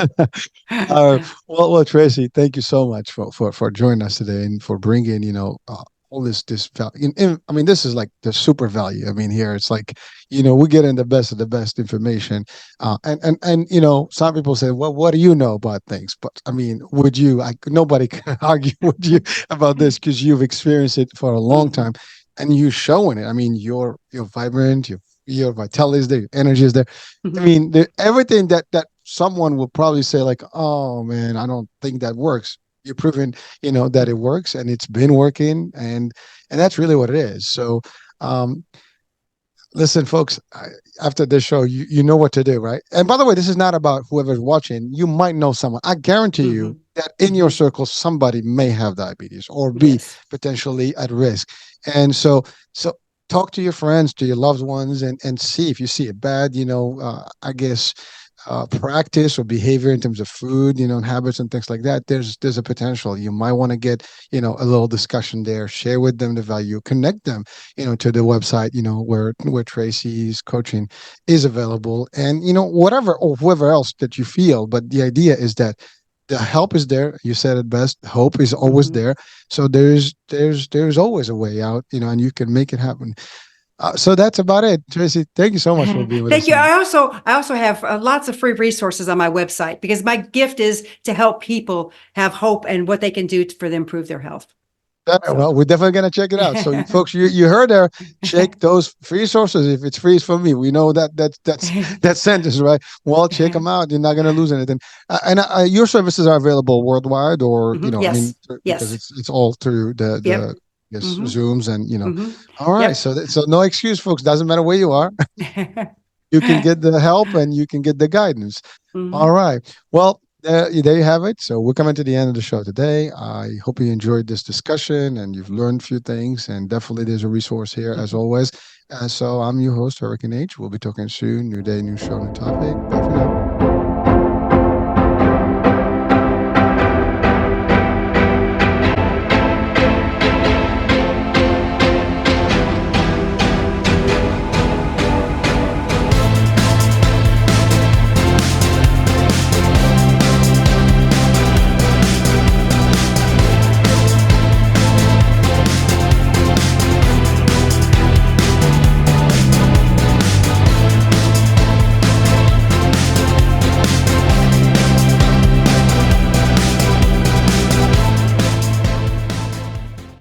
[SPEAKER 1] well, Tracy, thank you so much for joining us today and for bringing all this value. I mean, this is like the super value. I mean, here it's like we're getting the best of the best information, and some people say, well, what do you know about things? But I mean, would you? Nobody can argue with you about this because you've experienced it for a long
[SPEAKER 2] Mhm,
[SPEAKER 1] time, and you're showing it. I mean, you're vibrant. Your vitality is there. Your energy is there. I
[SPEAKER 2] mhm,
[SPEAKER 1] mean, everything that someone will probably say, like, "Oh man, I don't think that works." You're proving, that it works, and it's been working, and that's really what it is. So, um, listen, folks, after this show, you know what to do, right? And by the way, this is not about whoever's watching. You might know someone. I guarantee you
[SPEAKER 2] mhm,
[SPEAKER 1] that in your
[SPEAKER 2] mhm.
[SPEAKER 1] circle, somebody may have diabetes or be
[SPEAKER 2] Yes.
[SPEAKER 1] potentially at risk. And so talk to your friends, to your loved ones, and see if you see it bad. I guess practice or behavior in terms of food, and habits and things like that, there's a potential. You might want to get, a little discussion there, share with them the value, connect them, to the website, where Tracy's coaching is available, and whatever or whoever else that you feel. But the idea is that the help is there. You said it best. Hope is always
[SPEAKER 2] Mhm.
[SPEAKER 1] there. So there's always a way out, and you can make it happen. So that's about it, Tracy. Thank you so much for being with us
[SPEAKER 2] Thank you.
[SPEAKER 1] today.
[SPEAKER 2] I also have lots of free resources on my website because my gift is to help people have hope and what they can do for to improve their health. So,
[SPEAKER 1] Well, we're definitely gonna check it out. So, folks, you heard her. Check those free sources. If it's free, it's for me. We know that's that sentence, right? Well, check them out. You're not gonna lose anything. And your services are available worldwide, or
[SPEAKER 2] mhm,
[SPEAKER 1] I mean,
[SPEAKER 2] yes,
[SPEAKER 1] because
[SPEAKER 2] yes,
[SPEAKER 1] it's all through the
[SPEAKER 2] yep,
[SPEAKER 1] yes
[SPEAKER 2] hmm
[SPEAKER 1] Zooms and
[SPEAKER 2] hmm
[SPEAKER 1] All right,
[SPEAKER 2] yep.
[SPEAKER 1] so no excuse, folks. Doesn't matter where you are. You can get the help and you can get the guidance. All
[SPEAKER 2] hmm
[SPEAKER 1] right. Well, there you have it. So we're coming to the end of the show today. I hope you enjoyed this discussion and you've learned a few things. And definitely there's a resource here as always. So I'm your host, Hurricane H. We'll be talking soon. New day, new show, new topic. Bye